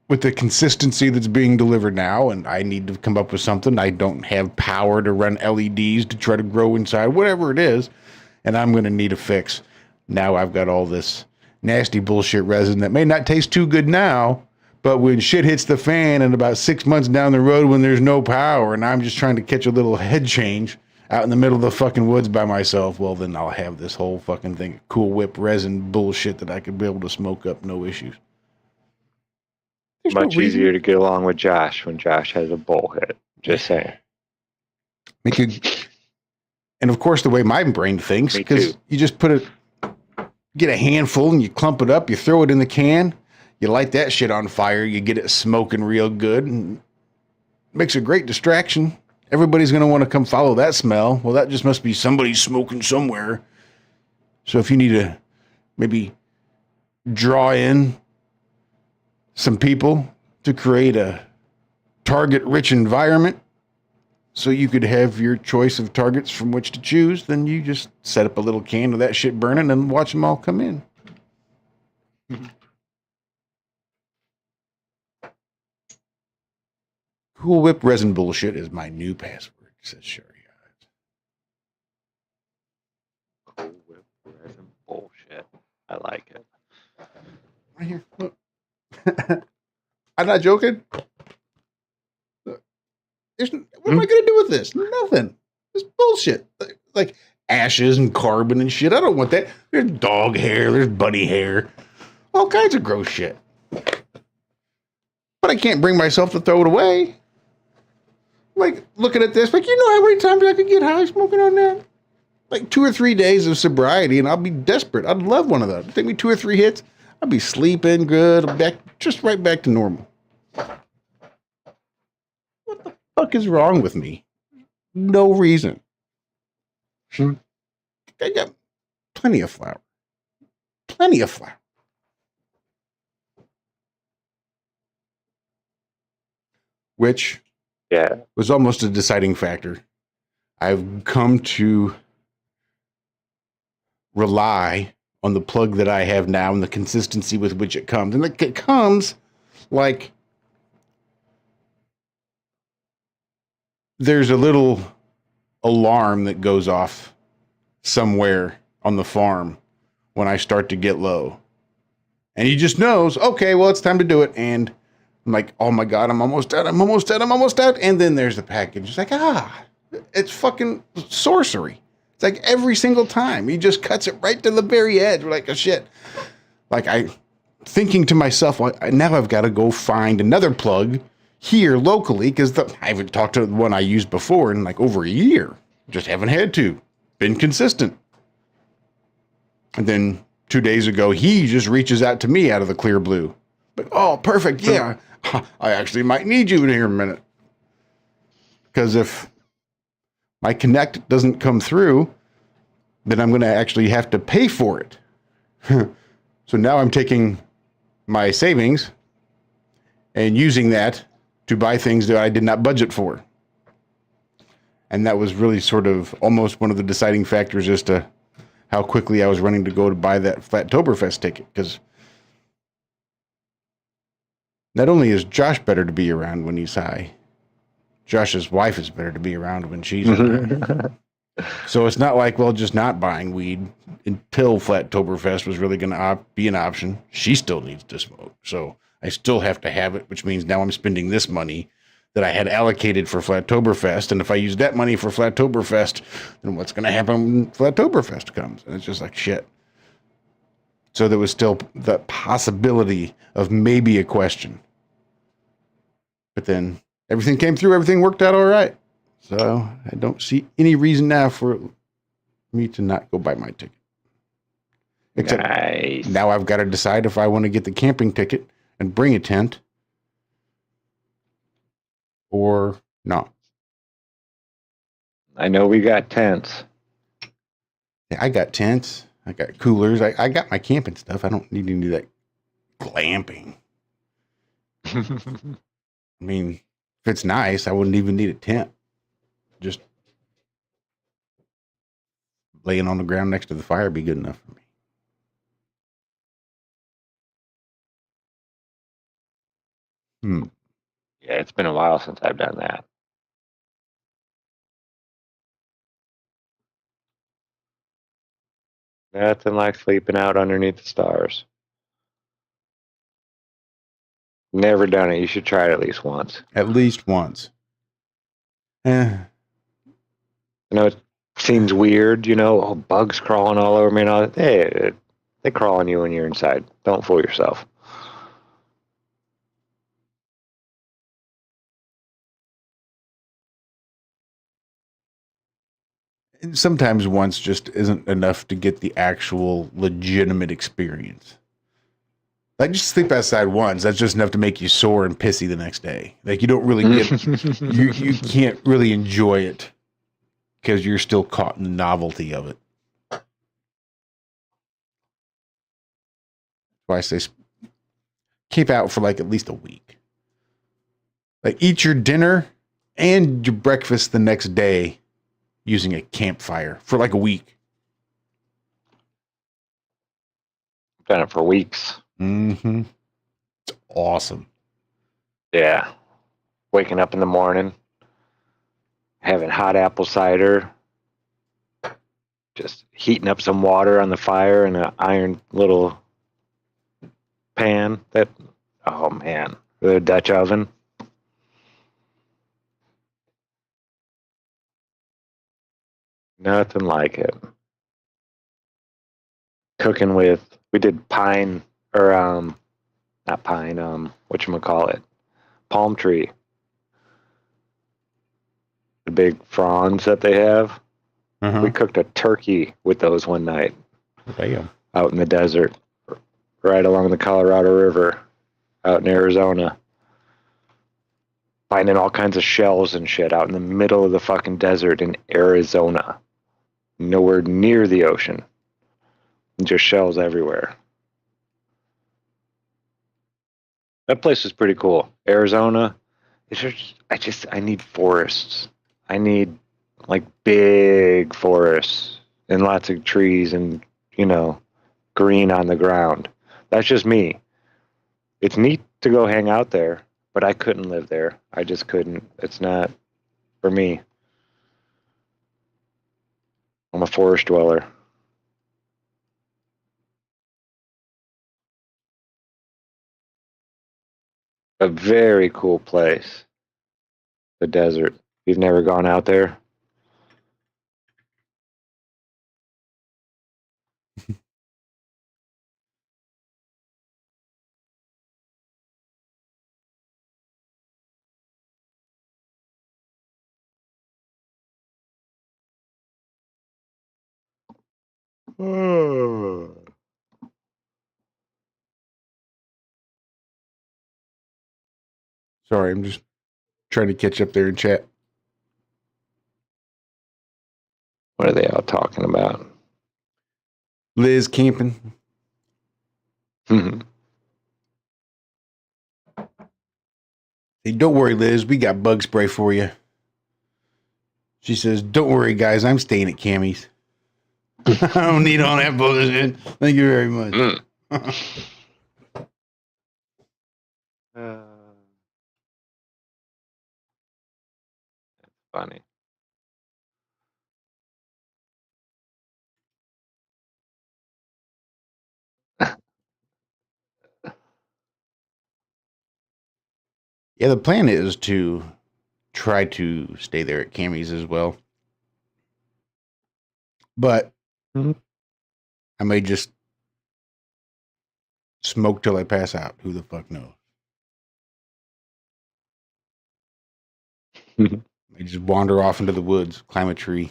with the consistency that's being delivered now, and I need to come up with something. I don't have power to run LEDs to try to grow inside, whatever it is, and I'm going to need a fix. Now I've got all this nasty bullshit resin that may not taste too good now, but when shit hits the fan and about 6 months down the road when there's no power and I'm just trying to catch a little head change out in the middle of the fucking woods by myself, well, then I'll have this whole fucking thing of Cool Whip resin bullshit that I could be able to smoke up, no issues. There's Much no reason. easier to get along with Josh when Josh has a bowl hit. Just saying. And of course, the way my brain thinks, Me because too. you just get a handful and you clump it up, you throw it in the can, you light that shit on fire, you get it smoking real good, and it makes a great distraction. Everybody's going to want to come follow that smell. Well, that just must be somebody smoking somewhere. So if you need to maybe draw in some people to create a target-rich environment so you could have your choice of targets from which to choose, then you just set up a little can of that shit burning and watch them all come in. Cool Whip resin bullshit is my new password, says Sherry. Cool Whip resin bullshit. I like it. Right here. Look. I'm not joking. Look. What am I going to do with this? Nothing. It's bullshit. Like ashes and carbon and shit. I don't want that. There's dog hair. There's bunny hair. All kinds of gross shit. But I can't bring myself to throw it away. Like, looking at this, like, you know how many times I could get high smoking on that? Like 2 or 3 days of sobriety, and I'll be desperate. I'd love one of those. It'd take me 2 or 3 hits. I'd be sleeping good. I'm back, just right back to normal. What the fuck is wrong with me? No reason. I got plenty of flour. Plenty of flour. Which was almost a deciding factor. I've come to rely on the plug that I have now and the consistency with which it comes. And it comes like there's a little alarm that goes off somewhere on the farm when I start to get low. And he just knows, okay, well, it's time to do it. And I'm like, oh my God, I'm almost out. And then there's the package. It's like, it's fucking sorcery. It's like every single time he just cuts it right to the very edge. We're like, oh shit. Like thinking to myself, well, now I've got to go find another plug here locally because I haven't talked to the one I used before in like over a year. Just haven't had to. Been consistent. And then 2 days ago, he just reaches out to me out of the clear blue. But, oh, perfect. Yeah. I actually might need you in here a minute. Because if my Connect doesn't come through, then I'm going to actually have to pay for it. So now I'm taking my savings and using that to buy things that I did not budget for. And that was really sort of almost one of the deciding factors as to how quickly I was running to go to buy that Flattoberfest ticket. Because not only is Josh better to be around when he's high, Josh's wife is better to be around when she's high. So it's not like, well, just not buying weed until Flattoberfest was really going to be an option. She still needs to smoke. So I still have to have it, which means now I'm spending this money that I had allocated for Flattoberfest. And if I use that money for Flattoberfest, then what's going to happen when Flattoberfest comes? And it's just like shit. So there was still the possibility of maybe a question. But then everything came through. Everything worked out all right. So I don't see any reason now for me to not go buy my ticket. Except now I've got to decide if I want to get the camping ticket and bring a tent or not. I know we got tents. Yeah, I got tents. I got coolers. I got my camping stuff. I don't need to do that glamping. I mean, if it's nice, I wouldn't even need a tent. Just laying on the ground next to the fire would be good enough for me. Yeah, it's been a while since I've done that. Nothing like sleeping out underneath the stars. Never done it. You should try it at least once. At least once. I know it seems weird, bugs crawling all over me and all that. Hey, they crawl on you when you're inside. Don't fool yourself. Sometimes once just isn't enough to get the actual legitimate experience. Like just sleep outside once, that's just enough to make you sore and pissy the next day. Like you don't really get, you can't really enjoy it because you're still caught in the novelty of it. That's why I say keep out for like at least a week. Like eat your dinner and your breakfast the next day using a campfire for like a week. I've done it for weeks. Mm-hmm. It's awesome. Yeah. Waking up in the morning, having hot apple cider, just heating up some water on the fire in an iron little pan that, oh man, the Dutch oven. Nothing like it. Cooking with, we did pine, or not pine, whatchamacallit, palm tree. The big fronds that they have. We cooked a turkey with those one night. Damn. Out in the desert, right along the Colorado River, out in Arizona. Finding all kinds of shells and shit out in the middle of the fucking desert in Arizona. Nowhere near the ocean. Just shells everywhere. That place was pretty cool. Arizona. It's just, I need forests. I need like big forests and lots of trees and, green on the ground. That's just me. It's neat to go hang out there, but I couldn't live there. I just couldn't. It's not for me. I'm a forest dweller. A very cool place. The desert. You've never gone out there? Sorry, I'm just trying to catch up there in chat. What are they all talking about? Liz camping. Hey, don't worry, Liz. We got bug spray for you. She says, don't worry, guys. I'm staying at Cami's. I don't need all that bullshit. Thank you very much. Funny. Yeah, the plan is to try to stay there at Cami's as well. But I may just smoke till I pass out. Who the fuck knows? I just wander off into the woods, climb a tree.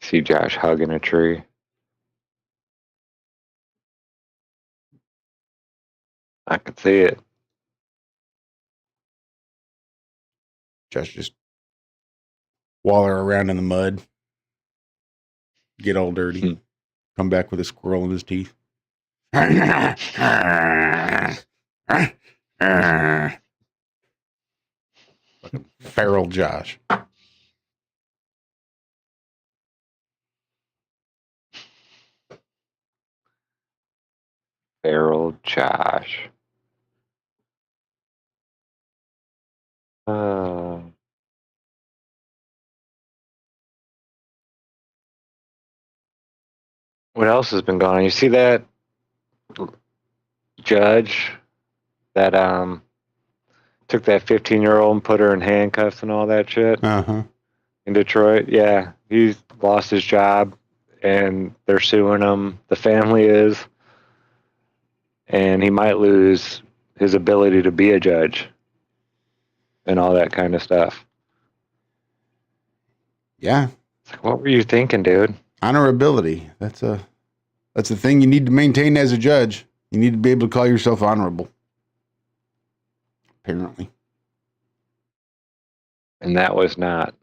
See Josh hugging a tree. I could see it. Just waller around in the mud, get all dirty, come back with a squirrel in his teeth. Fucking feral Josh. Feral Josh. What else has been going on? You see that judge that took that 15-year-old and put her in handcuffs and all that shit in Detroit? Yeah, he's lost his job and they're suing him. The family is, and he might lose his ability to be a judge and all that kind of stuff. Yeah. It's like, what were you thinking, dude? Honorability. That's a thing you need to maintain as a judge. You need to be able to call yourself honorable. Apparently. And that was not.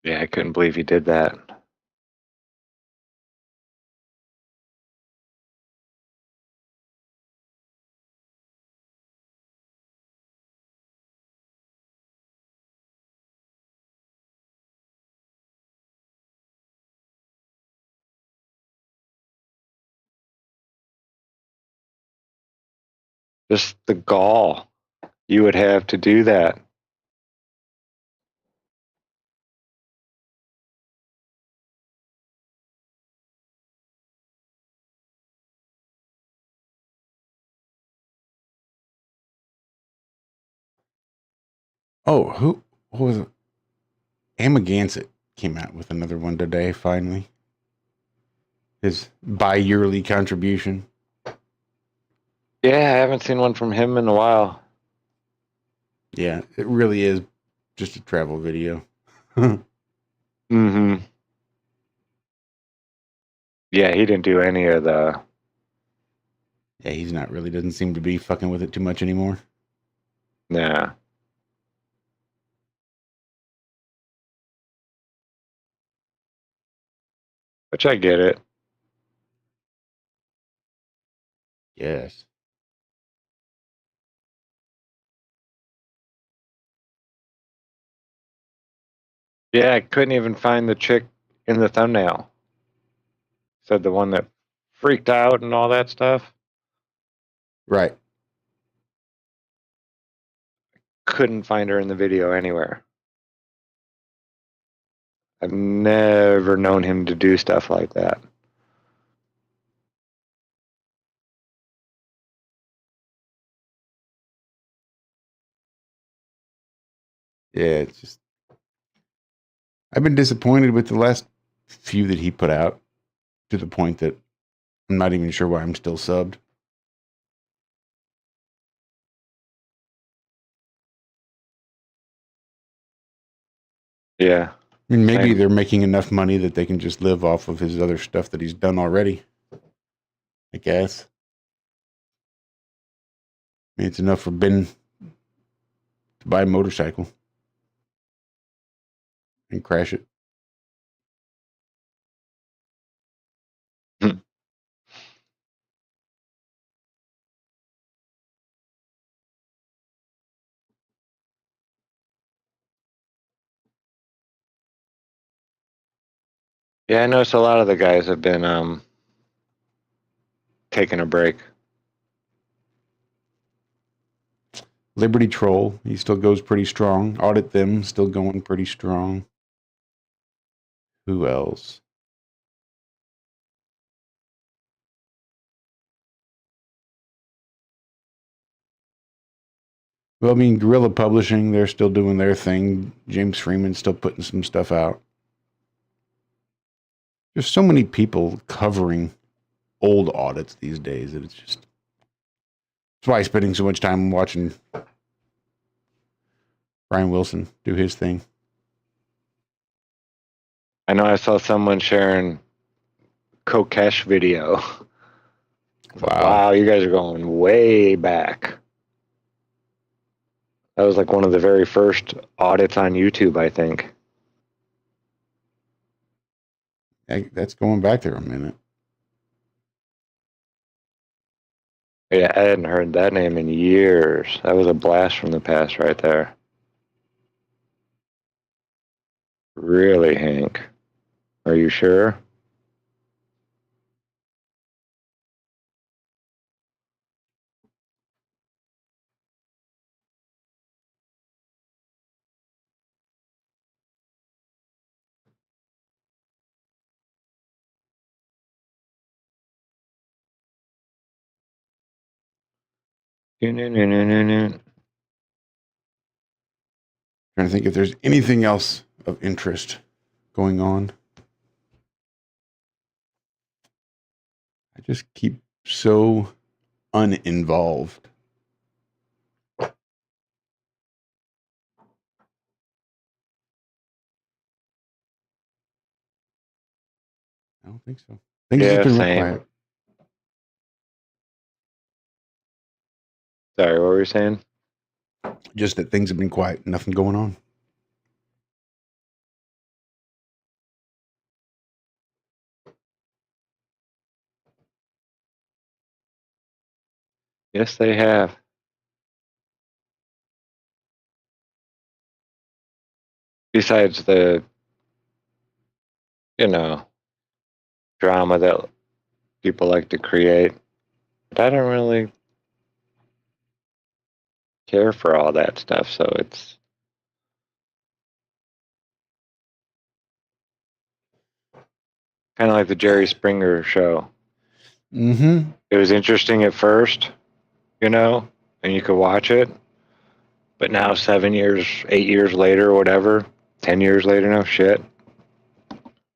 Yeah, I couldn't believe he did that. Just the gall you would have to do that. Oh, what was it? Amagansett came out with another one today, finally. His bi-yearly contribution. Yeah, I haven't seen one from him in a while. Yeah, it really is just a travel video. Mm-hmm. Yeah, he didn't do any of the... Yeah, he's not really, doesn't seem to be fucking with it too much anymore. Nah. Which I get it. Yes. Yeah, I couldn't even find the chick in the thumbnail. Said the one that freaked out and all that stuff. Right. Couldn't find her in the video anywhere. I've never known him to do stuff like that. Yeah, it's just... I've been disappointed with the last few that he put out, to the point that I'm not even sure why I'm still subbed. Yeah. I mean, maybe Same. they're making enough money that they can just live off of his other stuff that he's done already. I guess. I mean, it's enough for Ben to buy a motorcycle and crash it. Hmm. Yeah, I noticed a lot of the guys have been taking a break. Liberty Troll, he still goes pretty strong. Audit Them, still going pretty strong. Who else? Well, I mean, Guerrilla Publishing, they're still doing their thing. James Freeman's still putting some stuff out. There's so many people covering old audits these days that it's just... That's why I'm spending so much time watching Brian Wilson do his thing. I know I saw someone sharing Kokesh video. Wow, you guys are going way back. That was like one of the very first audits on YouTube, I think. That's going back there a minute. Yeah, I hadn't heard that name in years. That was a blast from the past right there. Really, Hank? Are you sure? Trying to think if there's anything else of interest going on. I just keep so uninvolved. I don't think so. Things Yeah, have been real same. quiet. Sorry, what were you saying? Just that things have been quiet. Nothing going on. Yes, they have. Besides the, drama that people like to create. But I don't really care for all that stuff. So it's kind of like the Jerry Springer show. Mm-hmm. It was interesting at first, you know, and you could watch it. But now 7 years, 8 years later, whatever, 10 years later, no shit.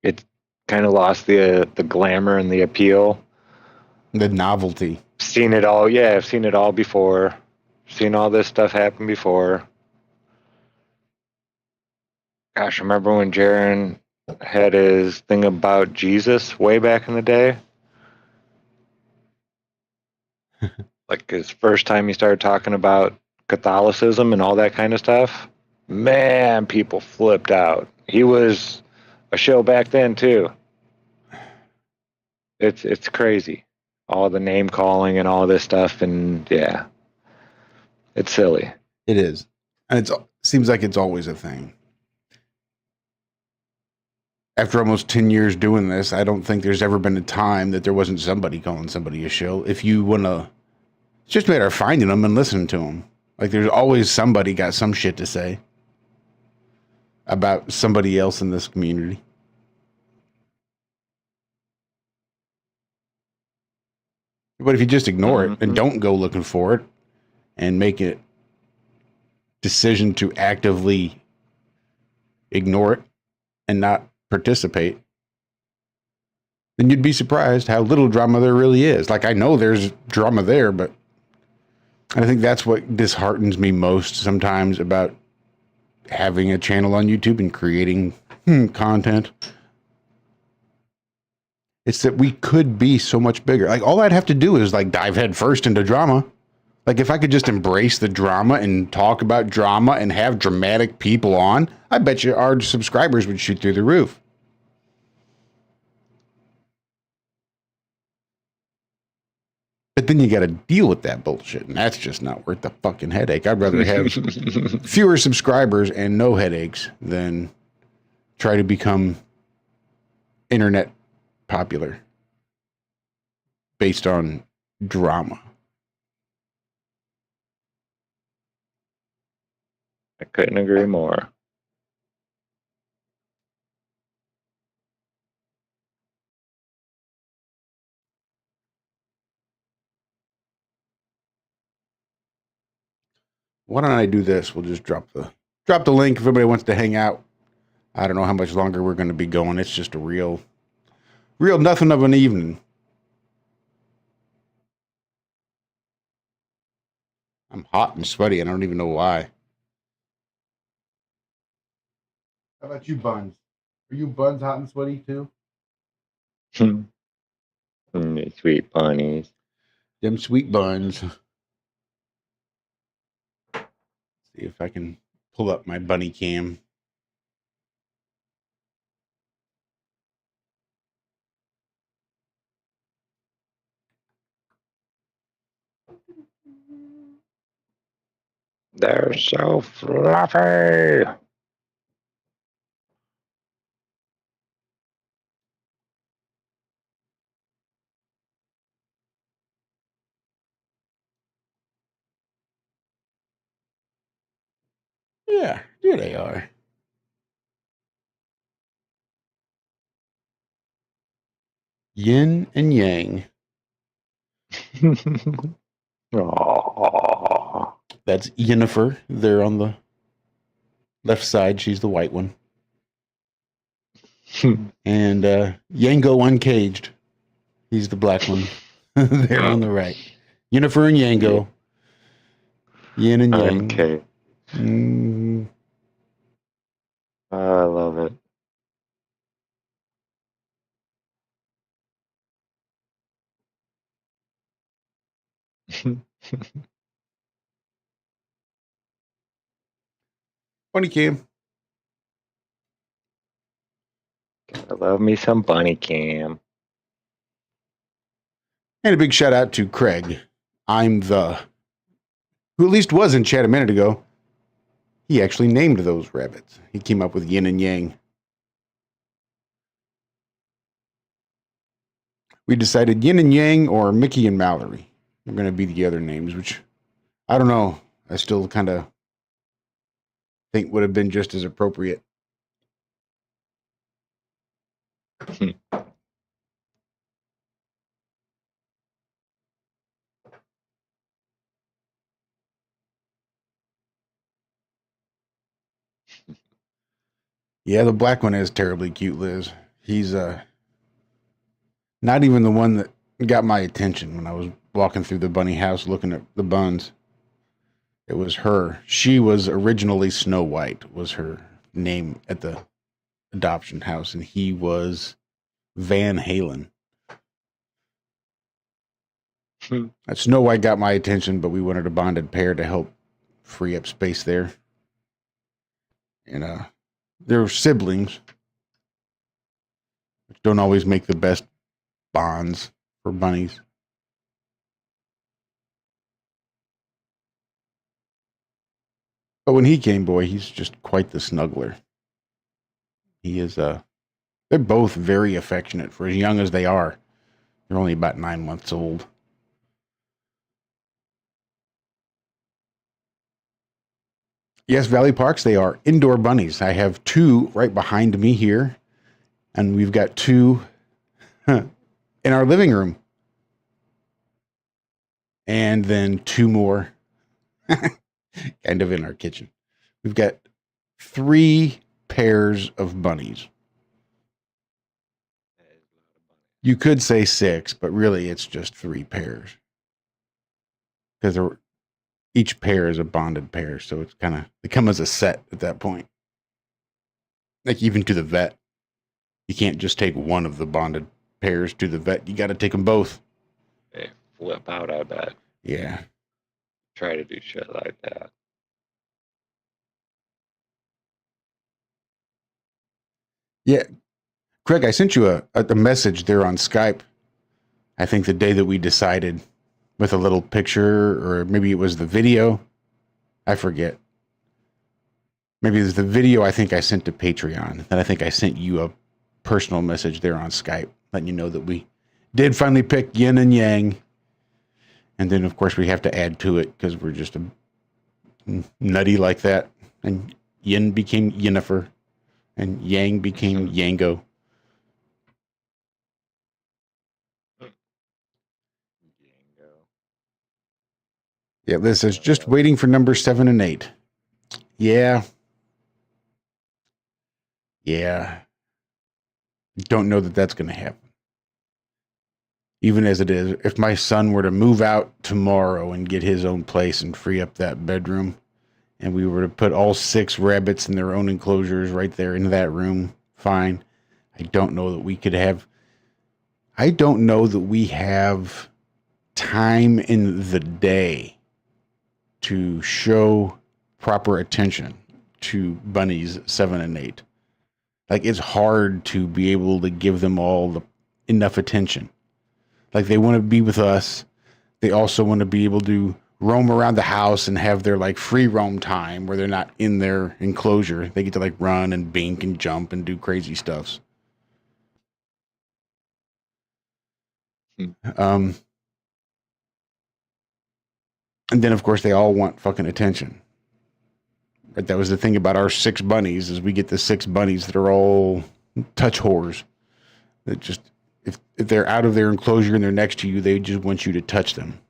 It kind of lost the glamour and the appeal. The novelty. Seen it all. Yeah, I've seen it all before. Seen all this stuff happen before. Gosh, remember when Jaron had his thing about Jesus way back in the day? Like his first time he started talking about Catholicism and all that kind of stuff. Man, people flipped out. He was a show back then too. It's crazy. All the name calling and all this stuff, and yeah. It's silly. It is. And it seems like it's always a thing. After almost 10 years doing this, I don't think there's ever been a time that there wasn't somebody calling somebody a shill. If you want to, it's just a matter of finding them and listening to them. Like there's always somebody got some shit to say about somebody else in this community. But if you just ignore it and don't go looking for it and make a decision to actively ignore it and not participate, then you'd be surprised how little drama there really is. Like I know there's drama there, but I think that's what disheartens me most sometimes about having a channel on YouTube and creating content. It's that we could be so much bigger. Like all I'd have to do is like dive head first into drama. Like if I could just embrace the drama and talk about drama and have dramatic people on, I bet you our subscribers would shoot through the roof. But then you got to deal with that bullshit, and that's just not worth the fucking headache. I'd rather have fewer subscribers and no headaches than try to become internet popular based on drama. I couldn't agree more. Why don't I do this? We'll just drop the link if anybody wants to hang out. I don't know how much longer we're going to be going. It's just a real nothing of an evening. I'm hot and sweaty, and I don't even know why. How about you, Buns? Are you Buns hot and sweaty too? Sweet bunnies. Them sweet buns. See if I can pull up my bunny cam. They're so fluffy. Yeah, here they are. Yin and yang. Aww. That's Yennefer. They're on the left side. She's the white one. And Yango Uncaged. He's the black one. They're on the right. Yennefer and Yango. Yin and yang. Okay. I love it. Bunny cam. I love me some bunny cam. And a big shout out to Craig. Who at least was in chat a minute ago. He actually named those rabbits. He came up with yin and yang. We decided yin and yang or Mickey and Mallory. They're going to be the other names, which I don't know. I still kind of think would have been just as appropriate. Yeah, the black one is terribly cute, Liz. He's not even the one that got my attention when I was walking through the bunny house looking at the buns. It was her. She was originally Snow White, was her name at the adoption house, and he was Van Halen. Snow White got my attention, but we wanted a bonded pair to help free up space there. And they're siblings, which don't always make the best bonds for bunnies. But when he came, boy, he's just quite the snuggler. He is, they're both very affectionate for as young as they are. They're only about 9 months old. Yes, Valley Parks, they are indoor bunnies. I have 2 right behind me here, and we've got 2 in our living room. And then 2 more kind of in our kitchen. We've got 3 pairs of bunnies. You could say 6, but really it's just 3 pairs. Because each pair is a bonded pair, so it's kind of, they come as a set at that point. Like even to the vet, you can't just take one of the bonded pairs to the vet. You got to take them both. They flip out, I bet. Yeah. Try to do shit like that. Yeah. Craig, I sent you a message there on Skype. I think the day that we decided, with a little picture, or maybe it was the video. I forget. Maybe it was the video I think I sent to Patreon. Then I think I sent you a personal message there on Skype, letting you know that we did finally pick yin and yang. And then, of course, we have to add to it because we're just nutty like that. And yin became Yennefer, and yang became Yango. Yeah, Liz says, just waiting for number 7 and 8. Yeah. Don't know that that's going to happen. Even as it is, if my son were to move out tomorrow and get his own place and free up that bedroom, and we were to put all 6 rabbits in their own enclosures right there in that room, fine. I don't know that we have time in the day to show proper attention to bunnies 7 and 8. Like, it's hard to be able to give them all enough attention. Like, they want to be with us. They also want to be able to roam around the house and have their like free roam time where they're not in their enclosure. They get to like run and bink and jump and do crazy stuffs. And then of course they all want fucking attention. Right? That was the thing about our 6 bunnies is we get the 6 bunnies that are all touch whores. That just, if they're out of their enclosure and they're next to you, they just want you to touch them.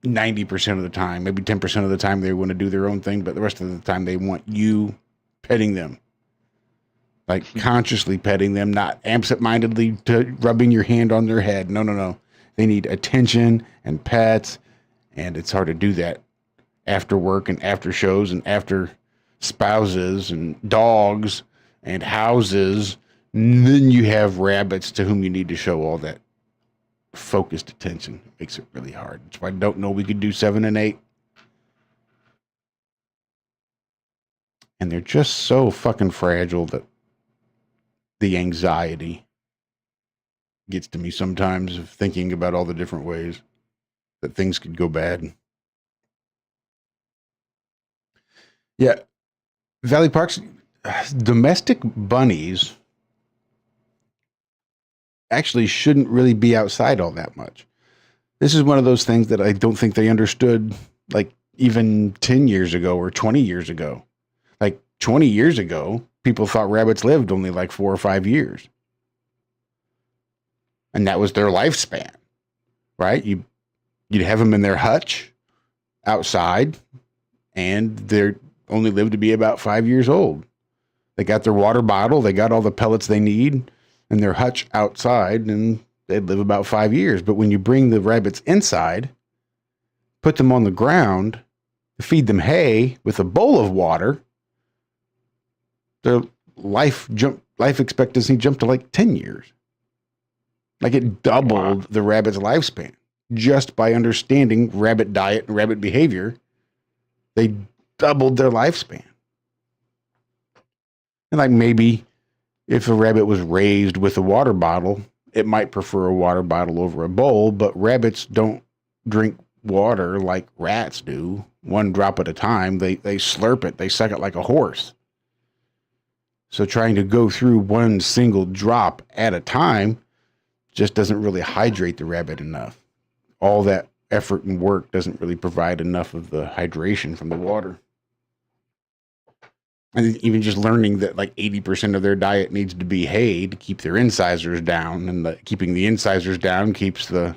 90% of the time, maybe 10% of the time they want to do their own thing, but the rest of the time they want you petting them. Like consciously petting them, not absent-mindedly rubbing your hand on their head. No. They need attention and pets, and it's hard to do that after work and after shows and after spouses and dogs and houses. And then you have rabbits to whom you need to show all that focused attention. It makes it really hard. That's why I don't know we could do 7 and 8. And they're just so fucking fragile that the anxiety gets to me sometimes of thinking about all the different ways that things could go bad. Yeah. Valley Parks, domestic bunnies actually shouldn't really be outside all that much. This is one of those things that I don't think they understood like even 10 years ago or 20 years ago. Like 20 years ago, people thought rabbits lived only like 4 or 5 years. And that was their lifespan, right? You'd have them in their hutch outside, and they only lived to be about 5 years old. They got their water bottle, they got all the pellets they need in their hutch outside, and they'd live about 5 years. But when you bring the rabbits inside, put them on the ground, feed them hay with a bowl of water, their life expectancy jumped to like 10 years. Like it doubled the rabbit's lifespan just by understanding rabbit diet and rabbit behavior. They doubled their lifespan. And like maybe if a rabbit was raised with a water bottle, it might prefer a water bottle over a bowl, but rabbits don't drink water like rats do, one drop at a time. They slurp it, they suck it like a horse. So trying to go through one single drop at a time just doesn't really hydrate the rabbit enough. All that effort and work doesn't really provide enough of the hydration from the water. And even just learning that like 80% of their diet needs to be hay to keep their incisors down, and keeping the incisors down keeps the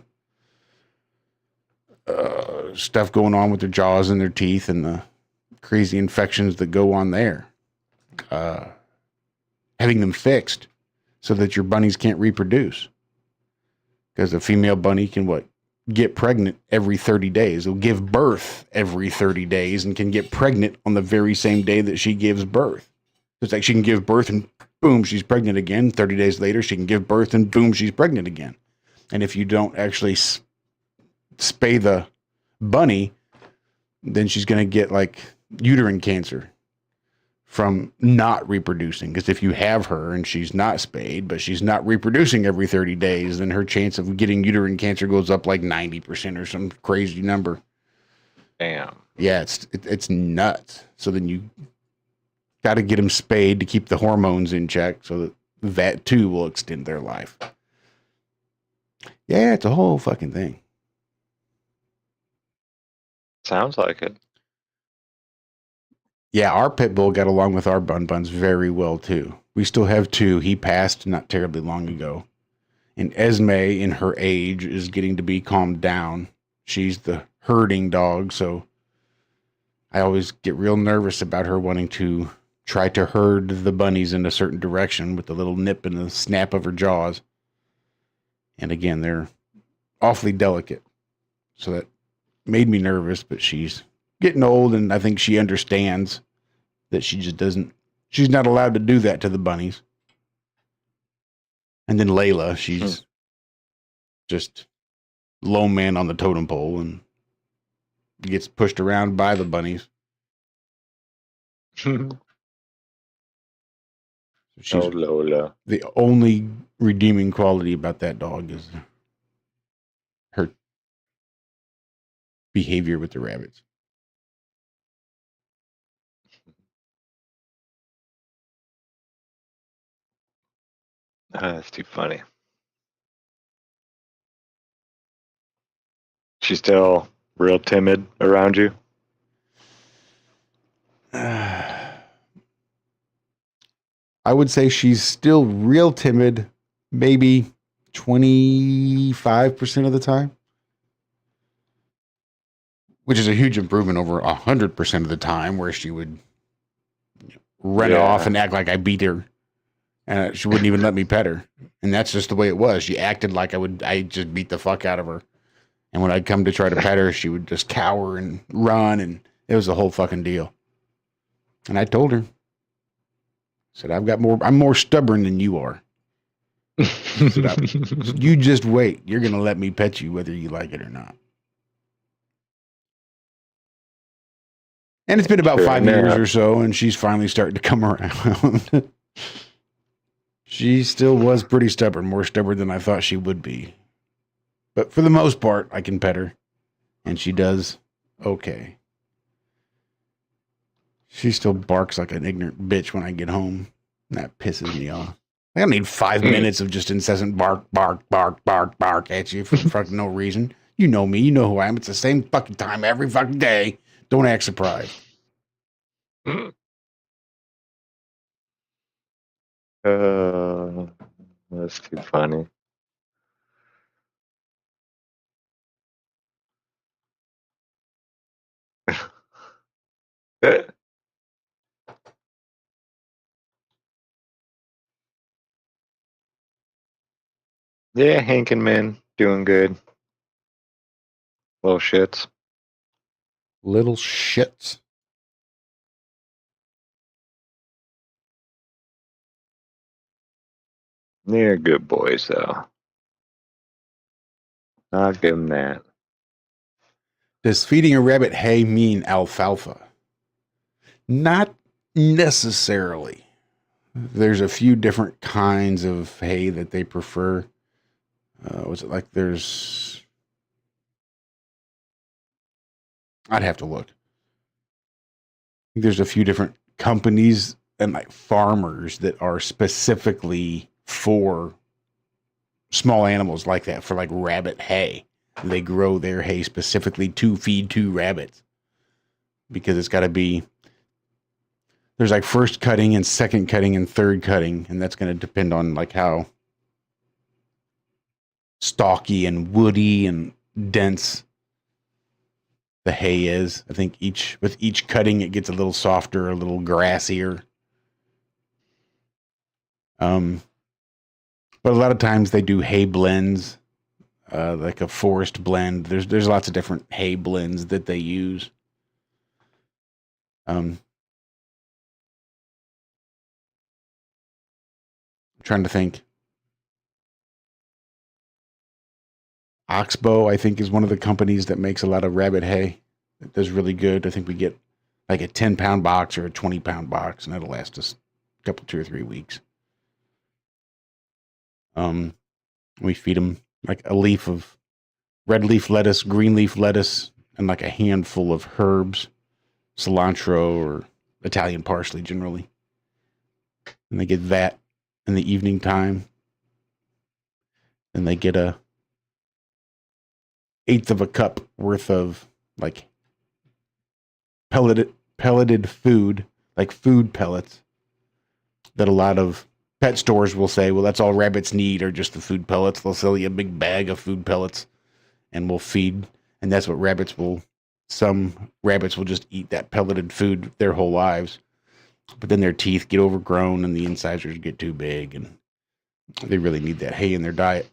stuff going on with their jaws and their teeth and the crazy infections that go on there. Having them fixed so that your bunnies can't reproduce. Because a female bunny can get pregnant every 30 days. It'll give birth every 30 days and can get pregnant on the very same day that she gives birth. It's like she can give birth and boom, she's pregnant again. 30 days later, she can give birth and boom, she's pregnant again. And if you don't actually spay the bunny, then she's going to get like uterine cancer from not reproducing. Because if you have her and she's not spayed, but she's not reproducing every 30 days, then her chance of getting uterine cancer goes up like 90% or some crazy number. Damn. Yeah, it's nuts. So then you got to get them spayed to keep the hormones in check so that too will extend their life. Yeah, it's a whole fucking thing. Sounds like it. Yeah, our pit bull got along with our buns very well, too. We still have 2. He passed not terribly long ago. And Esme, in her age, is getting to be calmed down. She's the herding dog, so I always get real nervous about her wanting to try to herd the bunnies in a certain direction with the little nip and the snap of her jaws. And again, they're awfully delicate. So that made me nervous, but she's getting old, and I think she understands that she's not allowed to do that to the bunnies. And then Layla, she's just low man on the totem pole and gets pushed around by the bunnies. She's Lola. The only redeeming quality about that dog is her behavior with the rabbits. That's too funny. She's still real timid around you? I would say she's still real timid, maybe 25% of the time. Which is a huge improvement over 100% of the time where she would run off and act like I beat her. And she wouldn't even let me pet her. And that's just the way it was. She acted like I just beat the fuck out of her. And when I'd come to try to pet her, she would just cower and run. And it was a whole fucking deal. And I told her, I said, I'm more stubborn than you are. Said, you just wait. You're going to let me pet you whether you like it or not. And it's been about 5 years or so, and she's finally starting to come around. She still was pretty stubborn, more stubborn than I thought she would be. But for the most part, I can pet her, and she does okay. She still barks like an ignorant bitch when I get home. And that pisses me off. I don't need 5 minutes of just incessant bark, bark, bark, bark, bark at you for fucking no reason. You know me. You know who I am. It's the same fucking time every fucking day. Don't act surprised. That's too funny. Yeah, Hank and Min doing good. Little shits. Little shits. They're good boys, though. I'll give them that. Does feeding a rabbit hay mean alfalfa? Not necessarily. There's a few different kinds of hay that they prefer. Was it like there's... I'd have to look. There's a few different companies and like farmers that are specifically for small animals like that, for like rabbit hay. They grow their hay specifically to feed to rabbits because it's got to be, there's like first cutting and second cutting and third cutting, and that's going to depend on like how stalky and woody and dense the hay is. I think with each cutting it gets a little softer, a little grassier. But a lot of times they do hay blends, like a forest blend. There's lots of different hay blends that they use. I'm trying to think. Oxbow, I think, is one of the companies that makes a lot of rabbit hay. It does really good. I think we get like a 10-pound box or a 20-pound box, and that'll last us a couple, 2 or 3 weeks. We feed them like a leaf of red leaf lettuce, green leaf lettuce, and like a handful of herbs, cilantro or Italian parsley generally. And they get that in the evening time. And they get a 1/8 of a cup worth of like pelleted food, like food pellets that a lot of pet stores will say, well, that's all rabbits need are just the food pellets. They'll sell you a big bag of food pellets and we'll feed. And that's what some rabbits will just eat that pelleted food their whole lives. But then their teeth get overgrown and the incisors get too big and they really need that hay in their diet.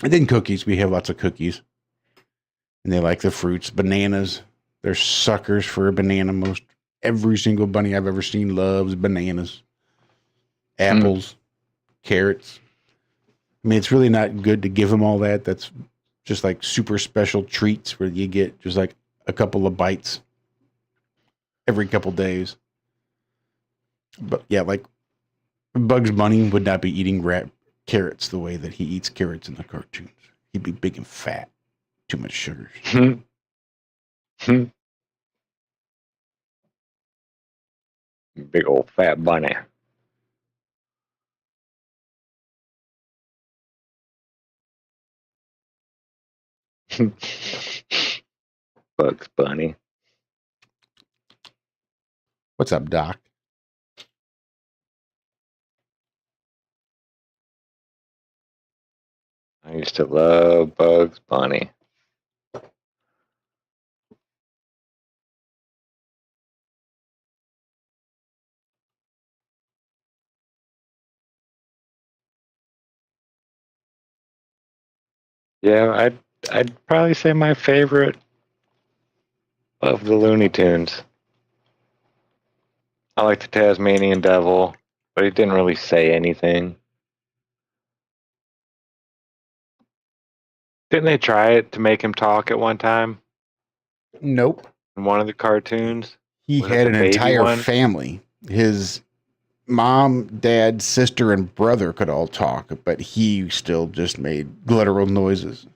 And then cookies. We have lots of cookies. And they like the fruits. Bananas. They're suckers for a banana. Every single bunny I've ever seen loves bananas. Apples. Carrots. I mean, it's really not good to give them all that. That's just like super special treats where you get just like a couple of bites every couple days. But yeah, like Bugs Bunny would not be eating carrots the way that he eats carrots in the cartoons. He'd be big and fat. Too much sugars. Big old fat bunny. Bugs Bunny. What's up, Doc? I used to love Bugs Bunny. Yeah, I'd probably say my favorite of the Looney Tunes. I like the Tasmanian Devil, but he didn't really say anything. Didn't they try it to make him talk at one time Nope. in one of the cartoons? He Was it had the an baby entire one? family. His mom, dad, sister, and brother could all talk, but he still just made guttural noises.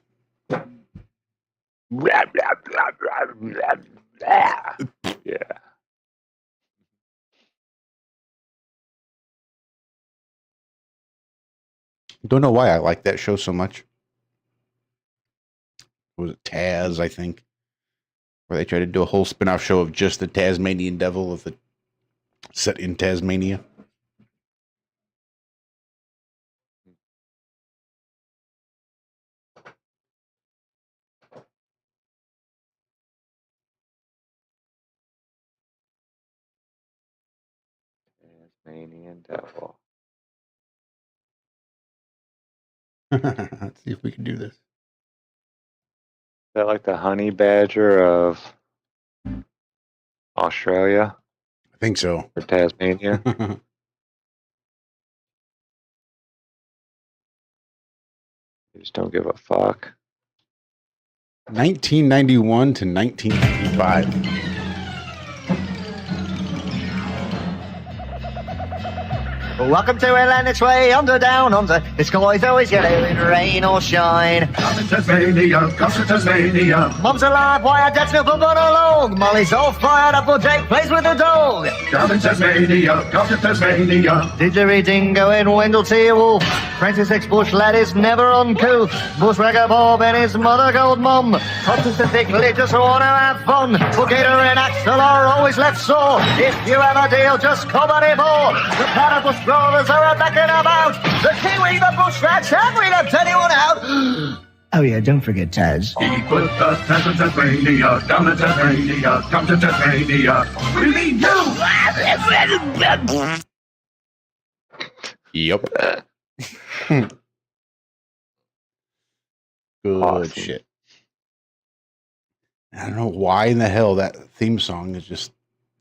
Yeah. Don't know why I like that show so much. Was it Taz, I think? where they tried to do a whole spin-off show of just the Tasmanian Devil with it set in Tasmania. Tasmanian Devil. Let's see if we can do this. Is that like the honey badger of Australia I think so. or Tasmania? They just don't give a fuck. 1991 to 1995. Welcome to Atlantic's Way, under, down, under. The sky's always yellow in rain or shine. Come to Tasmania, come to Tasmania. Mum's alive, why her dad's never got along. Molly's all fired up while Jake plays with the dog. Come to Tasmania, come to Tasmania. Didgeridoo and Wendell T. Wolf. Francis X. Bush lad is never uncouth. Bushwhacker Bob and his mother gold mum. Protestanstically just want to have fun. Boogator and Axel are always left sore. If you have a deal, just come on in more. The platypus brothers are backing about. The Kiwi, the bush rats, and we left anyone out. Oh yeah, don't forget Taz. He put the Taz in Tasmania, down to Tasmania, come to Tasmania. We mean you! Yep. Good Awesome. shit. I don't know why in the hell that theme song has just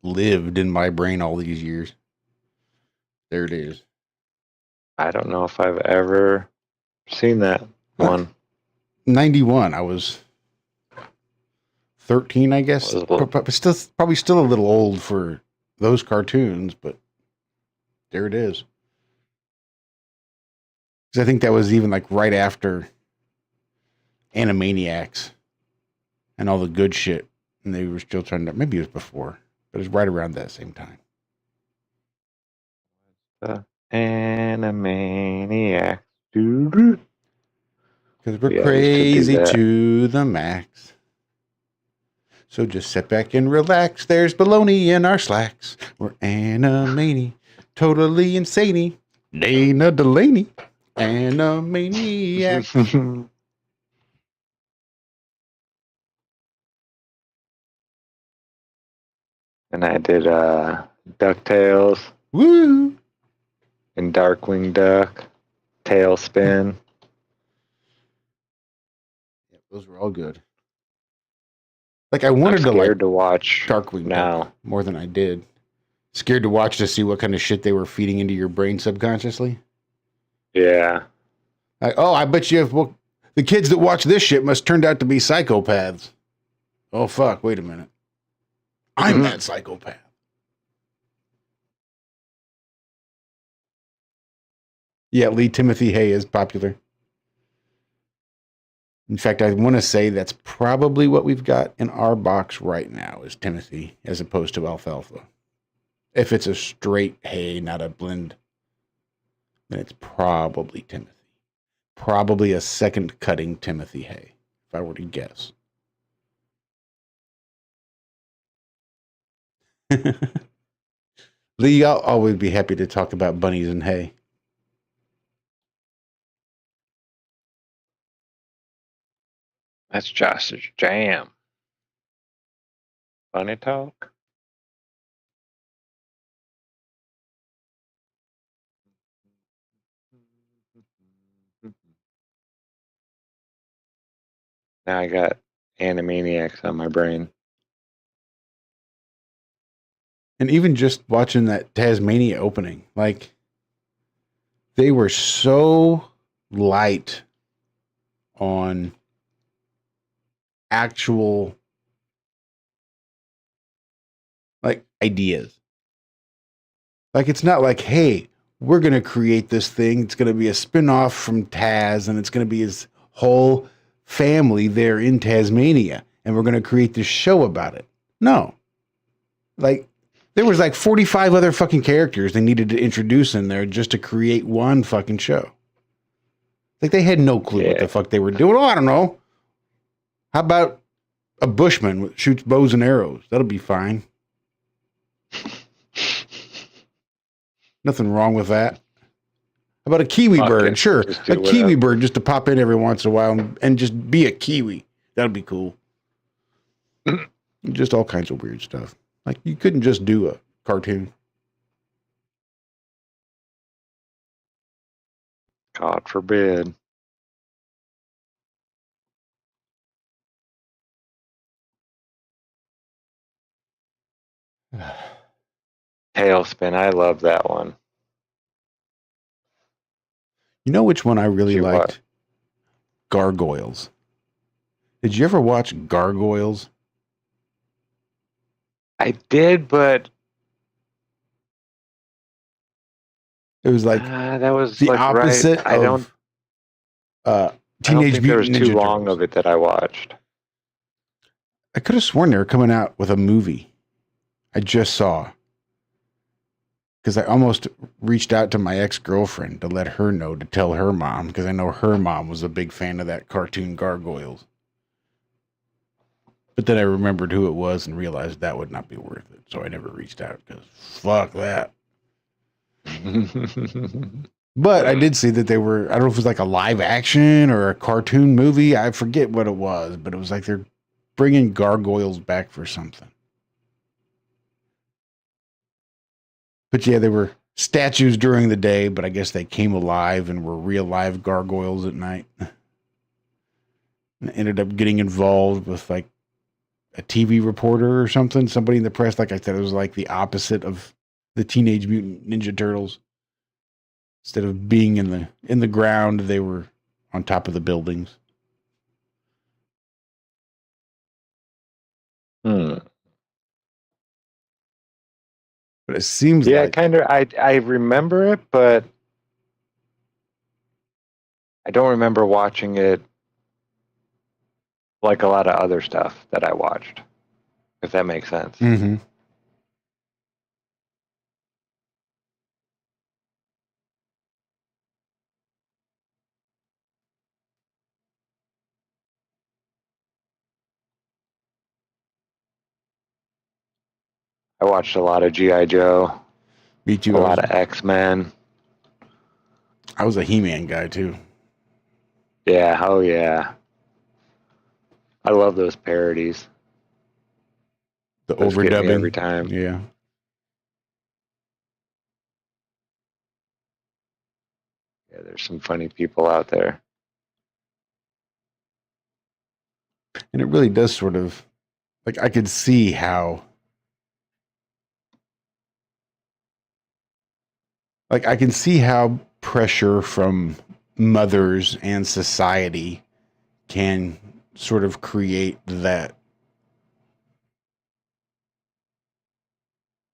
lived in my brain all these years. There it is. I don't know if I've ever seen that one. 91. I was 13, I guess. Was a little- Probably still a little old for those cartoons, but there it is. 'Cause I think that was even like right after Animaniacs and all the good shit. And they were still trying to, maybe it was before, but it was right around that same time. Animaniacs. Doo-doo. Because we're Yeah, we could do crazy that. to the max. So just sit back and relax. There's baloney in our slacks. We're Animani, totally insane. Dana Delaney, Animaniac. And I did DuckTales Woo! and Darkwing Duck, Tailspin. Yeah, those were all good. Like I I'm wanted to scared like to watch Darkwing now. Duck more than I did. Scared to watch to see what kind of shit they were feeding into your brain subconsciously. Yeah. Like, oh, I bet you the kids that watch this shit must turned out to be psychopaths. Oh fuck! Wait a minute. I'm that psychopath. Yeah, Lee Timothy Hay is popular. In fact, I want to say that's probably what we've got in our box right now is Timothy as opposed to alfalfa. If it's a straight hay, not a blend, then it's probably Timothy. Probably a second cutting Timothy Hay, if I were to guess. Lee, I'll always be happy to talk about bunnies and hay. That's Josh's jam. Funny talk. Now I got Animaniacs on my brain. And even just watching that Tasmania opening, like they were so light on actual like ideas. Like it's not like, hey, we're going to create this thing. It's going to be a spin-off from Taz and it's going to be his whole family there in Tasmania and we're going to create this show about it. No. Like there was like 45 other fucking characters they needed to introduce in there just to create one fucking show. Like they had no clue what the fuck they were doing. Oh, I don't know. How about a bushman that shoots bows and arrows. That'll be fine. Nothing wrong with that. How about a kiwi bird? Sure, a kiwi bird just to pop in every once in a while and just be a kiwi. That'd be cool. Just all kinds of weird stuff. Like, you couldn't just do a cartoon. God forbid. Tailspin, I love that one. You know which one I really liked? Gargoyles. Did you ever watch Gargoyles? I did, but it was like that was the like opposite right. of Teenage Mutant Ninja Turtles. There was too long of it that I watched. I could have sworn they were coming out with a movie. I just saw. Because I almost reached out to my ex-girlfriend to let her know, to tell her mom, because I know her mom was a big fan of that cartoon Gargoyles. But then I remembered who it was and realized that would not be worth it. So I never reached out because fuck that. But I did see that they were, I don't know if it was like a live action or a cartoon movie. I forget what it was, but it was like they're bringing Gargoyles back for something. But yeah, they were statues during the day, but I guess they came alive and were real live gargoyles at night. And ended up getting involved with like a TV reporter or something. Somebody in the press, like I said, it was like the opposite of the Teenage Mutant Ninja Turtles. Instead of being in the ground, they were on top of the buildings. But it seems like... kind of. I remember it, but I don't remember watching it like a lot of other stuff that I watched, if that makes sense. Mm-hmm. I watched a lot of G.I. Joe. Me too. A lot of X-Men. I was a He-Man guy too. Yeah, oh yeah. I love those parodies. The overdubbing every time. Yeah. Yeah, there's some funny people out there. And it really does sort of, like, I could see how, like, I can see how pressure from mothers and society can sort of create that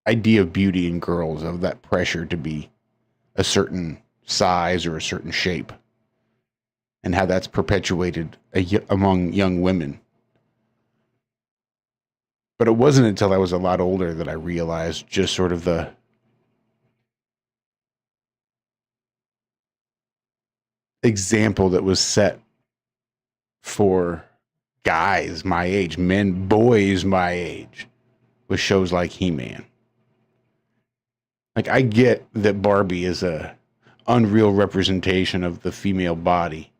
idea of beauty in girls, of that pressure to be a certain size or a certain shape, and how that's perpetuated among young women. But it wasn't until I was a lot older that I realized just sort of the example that was set for guys my age, boys my age, with shows like He-Man. Like, I get that Barbie is a unreal representation of the female body,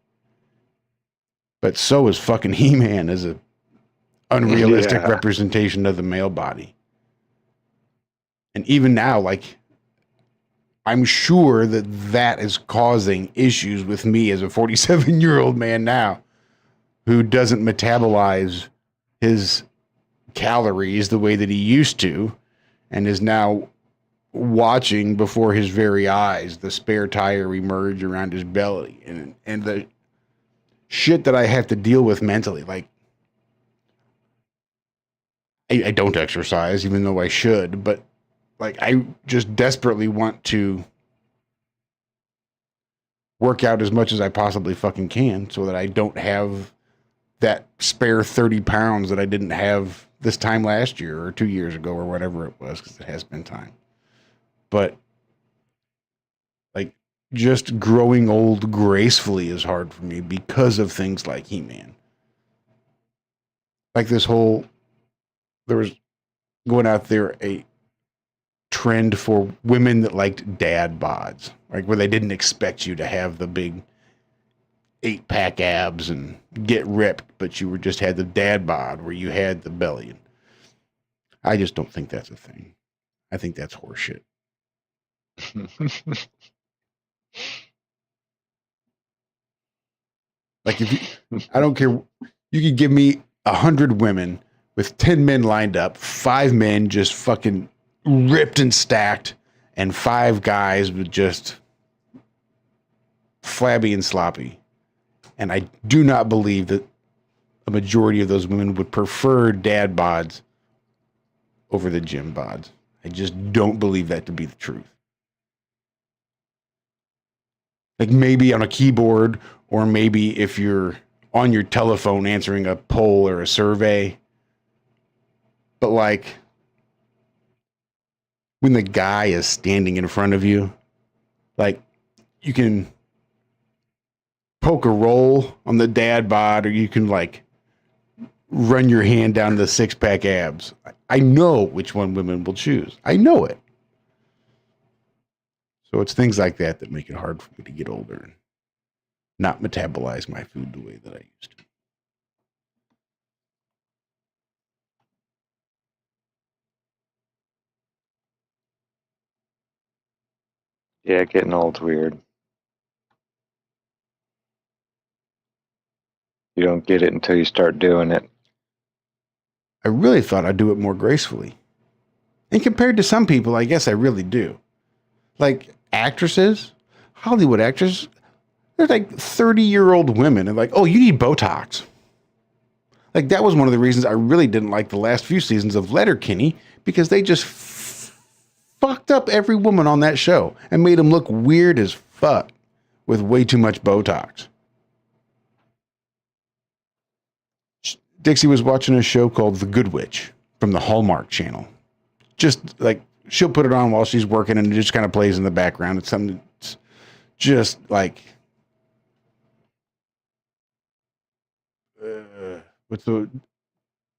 but so is fucking He-Man as a unrealistic representation of the male body. And even now, like, I'm sure that that is causing issues with me as a 47-year-old man now who doesn't metabolize his calories the way that he used to, and is now watching before his very eyes the spare tire emerge around his belly, and the shit that I have to deal with mentally. Like, I don't exercise, even though I should, but like, I just desperately want to work out as much as I possibly fucking can so that I don't have that spare 30 pounds that I didn't have this time last year or 2 years ago or whatever it was, because it has been time. But like, just growing old gracefully is hard for me because of things like He-Man. like this whole, there was going out there a trend for women that liked dad bods, like where they didn't expect you to have the big 8-pack abs and get ripped, but you were just had the dad bod where you had the belly. And I just don't think that's a thing. I think that's horseshit. Like if you, I don't care, you could give me 100 women with 10 men lined up, 5 men just fucking ripped and stacked, and 5 guys with just flabby and sloppy. And I do not believe that a majority of those women would prefer dad bods over the gym bods. I just don't believe that to be the truth. Like maybe on a keyboard, or maybe if you're on your telephone answering a poll or a survey. But like when the guy is standing in front of you, like you can poke a roll on the dad bod, or you can like run your hand down the 6-pack abs. I know which one women will choose. I know it. So it's things like that that make it hard for me to get older and not metabolize my food the way that I used to. Yeah, getting old's weird. You don't get it until you start doing it. I really thought I'd do it more gracefully. And compared to some people, I guess I really do. Like actresses, Hollywood actresses, they're like 30-year-old women and like, oh, you need Botox. Like that was one of the reasons I really didn't like the last few seasons of Letterkenny, because they just fucked up every woman on that show and made them look weird as fuck with way too much Botox. Dixie was watching a show called The Good Witch from the Hallmark Channel. Just like she'll put it on while she's working and it just kind of plays in the background. It's something that's just like with the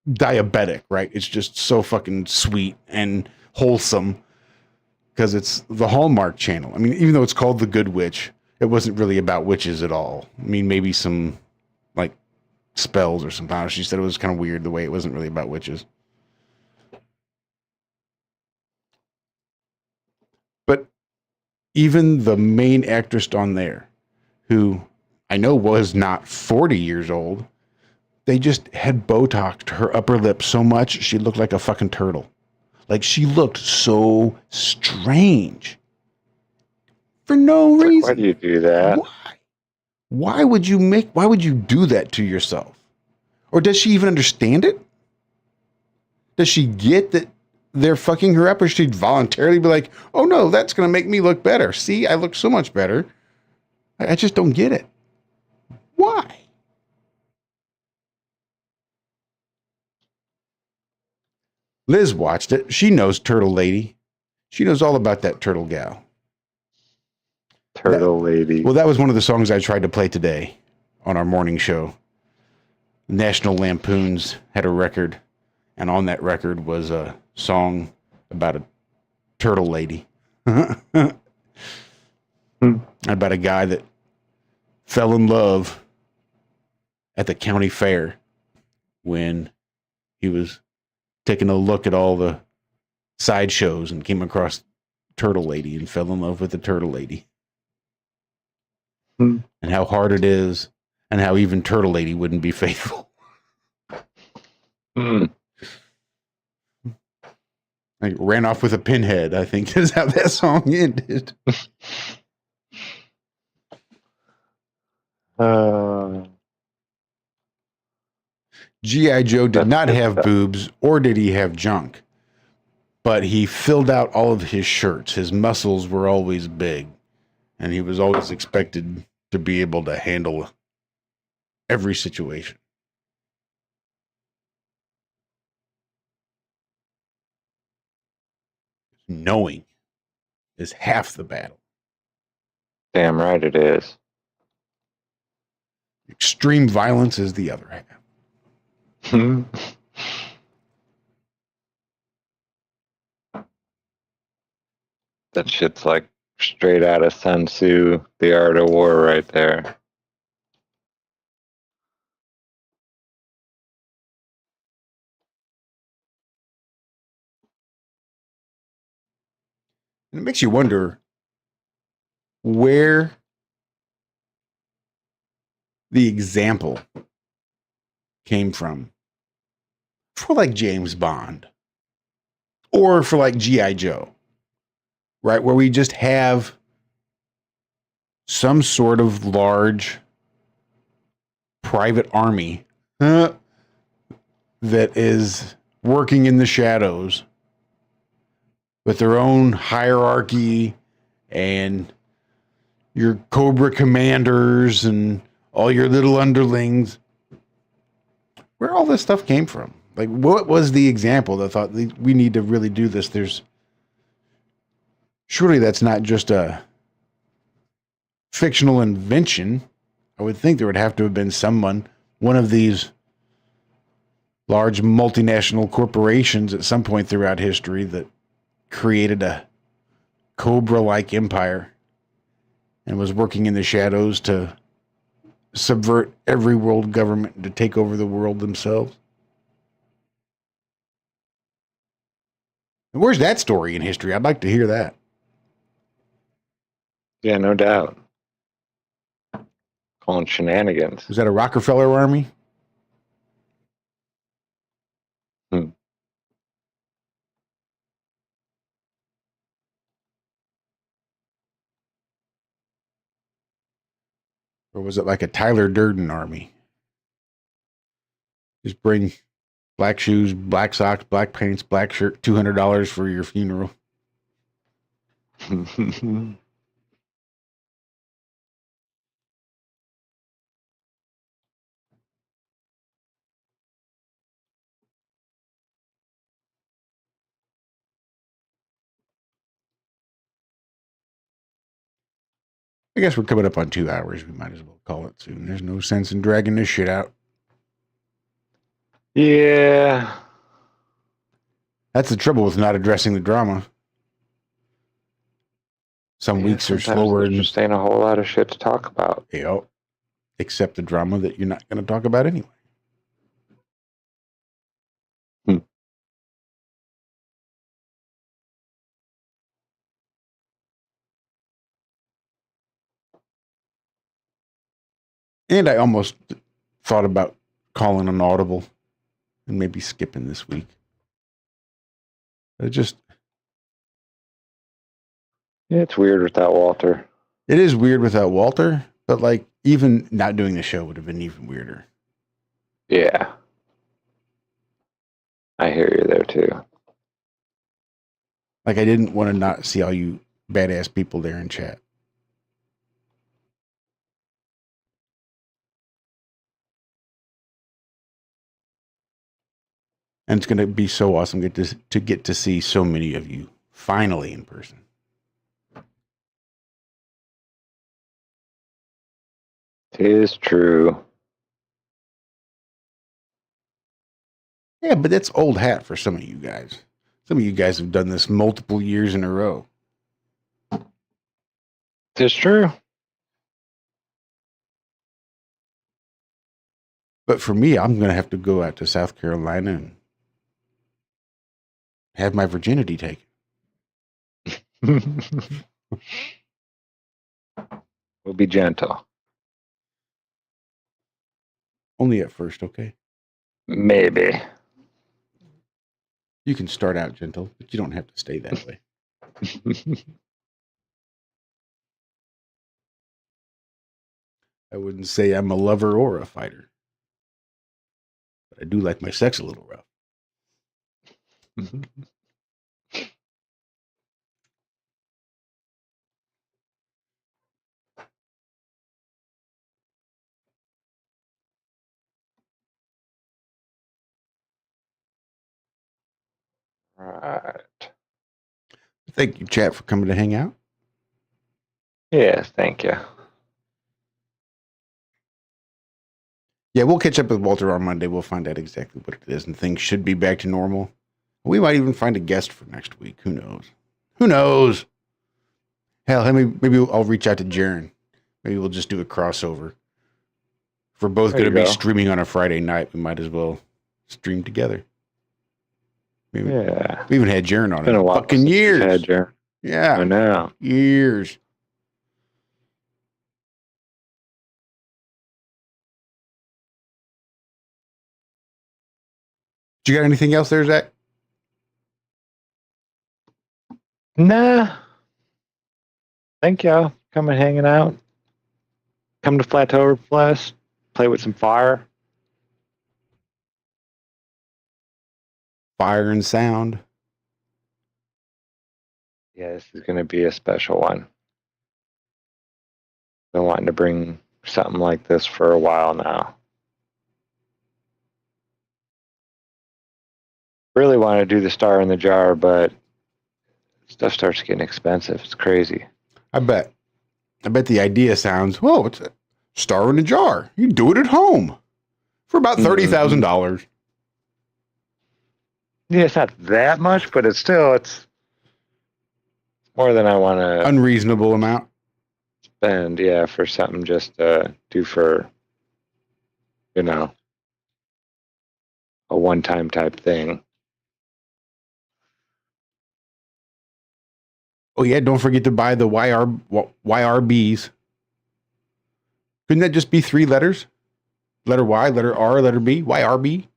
diabetic, right? It's just so fucking sweet and wholesome because it's the Hallmark Channel. I mean, even though it's called The Good Witch, it wasn't really about witches at all. I mean, maybe some like spells or something. She said it was kind of weird the way it wasn't really about witches. But even the main actress on there, who I know was not 40 years old, they just had Botoxed her upper lip so much she looked like a fucking turtle. Like she looked so strange for no reason. Why do you do that? Why would you do that to yourself? Or does she even understand it? Does she get that they're fucking her up, or she'd voluntarily be like, oh no, that's going to make me look better. See, I look so much better. I just don't get it. Why? Liz watched it. She knows Turtle Lady. She knows all about that turtle gal. Turtle Lady. Well, that was one of the songs I tried to play today on our morning show. National Lampoons had a record, and on that record was a song about a turtle lady. About a guy that fell in love at the county fair when he was taking a look at all the sideshows and came across Turtle Lady and fell in love with the Turtle Lady. And how hard it is, and how even Turtle Lady wouldn't be faithful. I ran off with a pinhead, I think is how that song ended. G.I. Joe did not have boobs, or did he have junk? But he filled out all of his shirts. His muscles were always big, and he was always expected to be able to handle every situation. Knowing is half the battle. Damn right it is. Extreme violence is the other half. That shit's like straight out of Sun Tzu, The Art of War, right there. And it makes you wonder where the example came from for like James Bond or for like G.I. Joe, right? Where we just have some sort of large private army that is working in the shadows with their own hierarchy and your Cobra commanders and all your little underlings. Where all this stuff came from? Like, what was the example that thought we need to really do this? Surely that's not just a fictional invention. I would think there would have to have been one of these large multinational corporations at some point throughout history that created a Cobra-like empire and was working in the shadows to subvert every world government to take over the world themselves. And where's that story in history? I'd like to hear that. Yeah, no doubt. Calling shenanigans. Was that a Rockefeller army? Or was it like a Tyler Durden army? Just bring black shoes, black socks, black pants, black shirt, $200 for your funeral. I guess we're coming up on 2 hours. We might as well call it soon. There's no sense in dragging this shit out. Yeah. That's the trouble with not addressing the drama. Some weeks are slower. There just ain't a whole lot of shit to talk about. Except the drama that you're not going to talk about anyway. And I almost thought about calling an audible and maybe skipping this week. Yeah, it's weird without Walter. It is weird without Walter, but like even not doing the show would have been even weirder. Yeah. I hear you there too. Like I didn't want to not see all you badass people there in chat. And it's going to be so awesome to get to see so many of you finally in person. Tis true. Yeah, but that's old hat for some of you guys. Some of you guys have done this multiple years in a row. Tis true. But for me, I'm going to have to go out to South Carolina and have my virginity taken. We'll be gentle. Only at first, okay? Maybe. You can start out gentle, but you don't have to stay that way. I wouldn't say I'm a lover or a fighter. But I do like my sex a little rough. Right. Thank you, chat, for coming to hang out. Yes, thank you. Yeah, we'll catch up with Walter on Monday. We'll find out exactly what it is, and things should be back to normal. We might even find a guest for next week. Who knows? Who knows? Hell, maybe I'll reach out to Jaron. Maybe we'll just do a crossover. If we're both going to be streaming on a Friday night, we might as well stream together. Maybe. Yeah. We even had Jaron on Been it. a while Fucking since years. we've had Jaron. Yeah. I know. Years. You got anything else there, Zach? Nah. Thank y'all. Coming hanging out. Come to Plateau Plus. Play with some fire. Fire and sound. Yeah, this is going to be a special one. Been wanting to bring something like this for a while now. Really want to do the Star in the Jar, but stuff starts getting expensive. It's crazy. I bet the idea sounds, whoa, it's a Star in a Jar. You can do it at home for about $30,000. Yeah, it's not that much, but it's more than I want to Unreasonable amount. spend, yeah, for something just to do for, a one-time type thing. Oh, yeah, don't forget to buy the YRBs. Couldn't that just be 3 letters? Letter Y, letter R, letter B, YRB?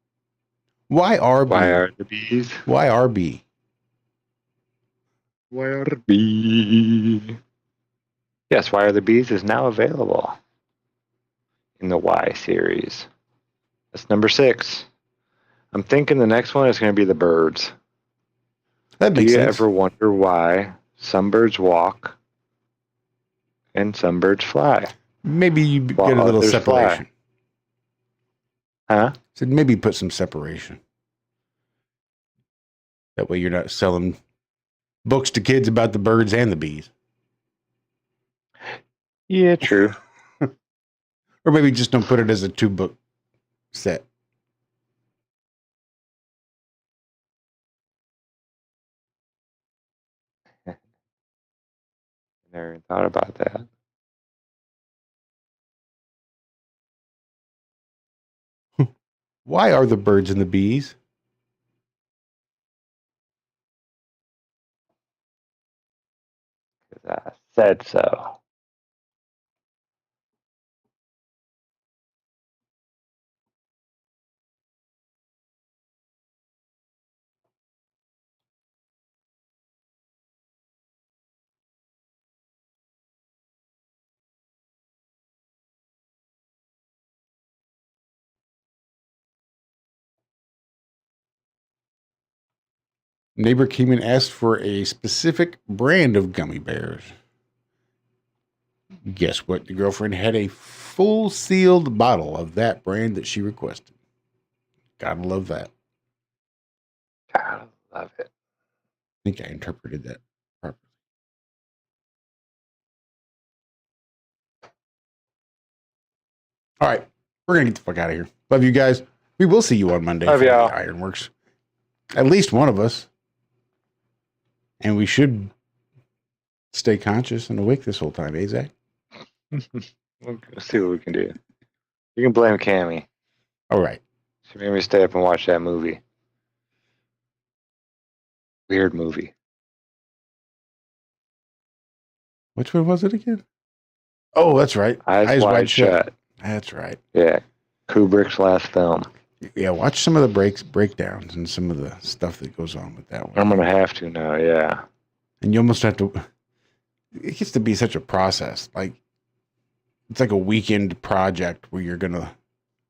YRB. Why are the bees? YRB. YRB. Yes, Why Are the Bees is now available in the Y series. That's number 6. I'm thinking the next one is going to be the birds. That Do makes you sense. ever wonder why some birds walk and some birds fly? Maybe you While get a little others separation. Huh? So maybe put some separation. That way you're not selling books to kids about the birds and the bees. Yeah, true. Or maybe just don't put it as a 2-book set. Never even thought about that. Why are the birds and the bees? Because I said so. Neighbor came and asked for a specific brand of gummy bears. Guess what? The girlfriend had a full sealed bottle of that brand that she requested. Gotta love that. God, I love it. I think I interpreted that properly. All right. We're going to get the fuck out of here. Love you guys. We will see you on Monday Love for the y'all. Ironworks. At least one of us. And we should stay conscious and awake this whole time, eh, Zach? Let's see what we can do. You can blame Cami. All right. She made me stay up and watch that movie. Weird movie. Which one was it again? Oh, that's right. Eyes Wide Shut. That's right. Yeah. Kubrick's last film. Yeah, watch some of the breakdowns and some of the stuff that goes on with that one. I'm going to have to now, yeah. And you almost have to, it gets to be such a process. Like, it's like a weekend project where you're going to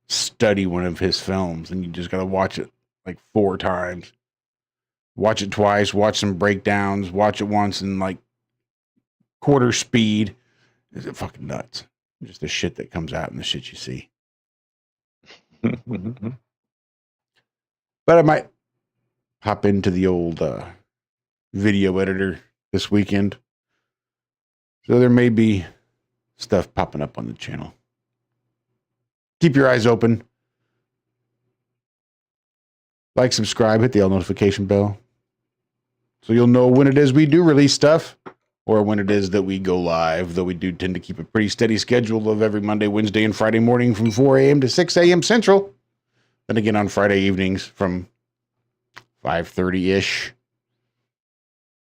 study one of his films and you just got to watch it like 4 times. Watch it twice, watch some breakdowns, watch it once in like quarter speed. Is it fucking nuts? Just the shit that comes out and the shit you see. But I might hop into the old video editor this weekend. So there may be stuff popping up on the channel. Keep your eyes open. Like, subscribe, hit the all notification bell. So you'll know when it is we do release stuff or when it is that we go live, though we do tend to keep a pretty steady schedule of every Monday, Wednesday, and Friday morning from 4 a.m. to 6 a.m. Central. Then again on Friday evenings from 5:30-ish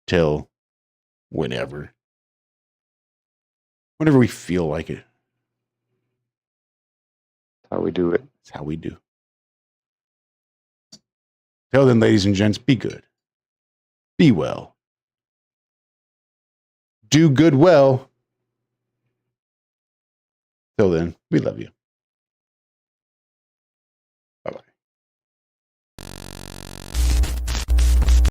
till whenever. Whenever we feel like it. That's how we do it. That's how we do. Till then, ladies and gents, be good. Be well. Do good well. Till then, we love you.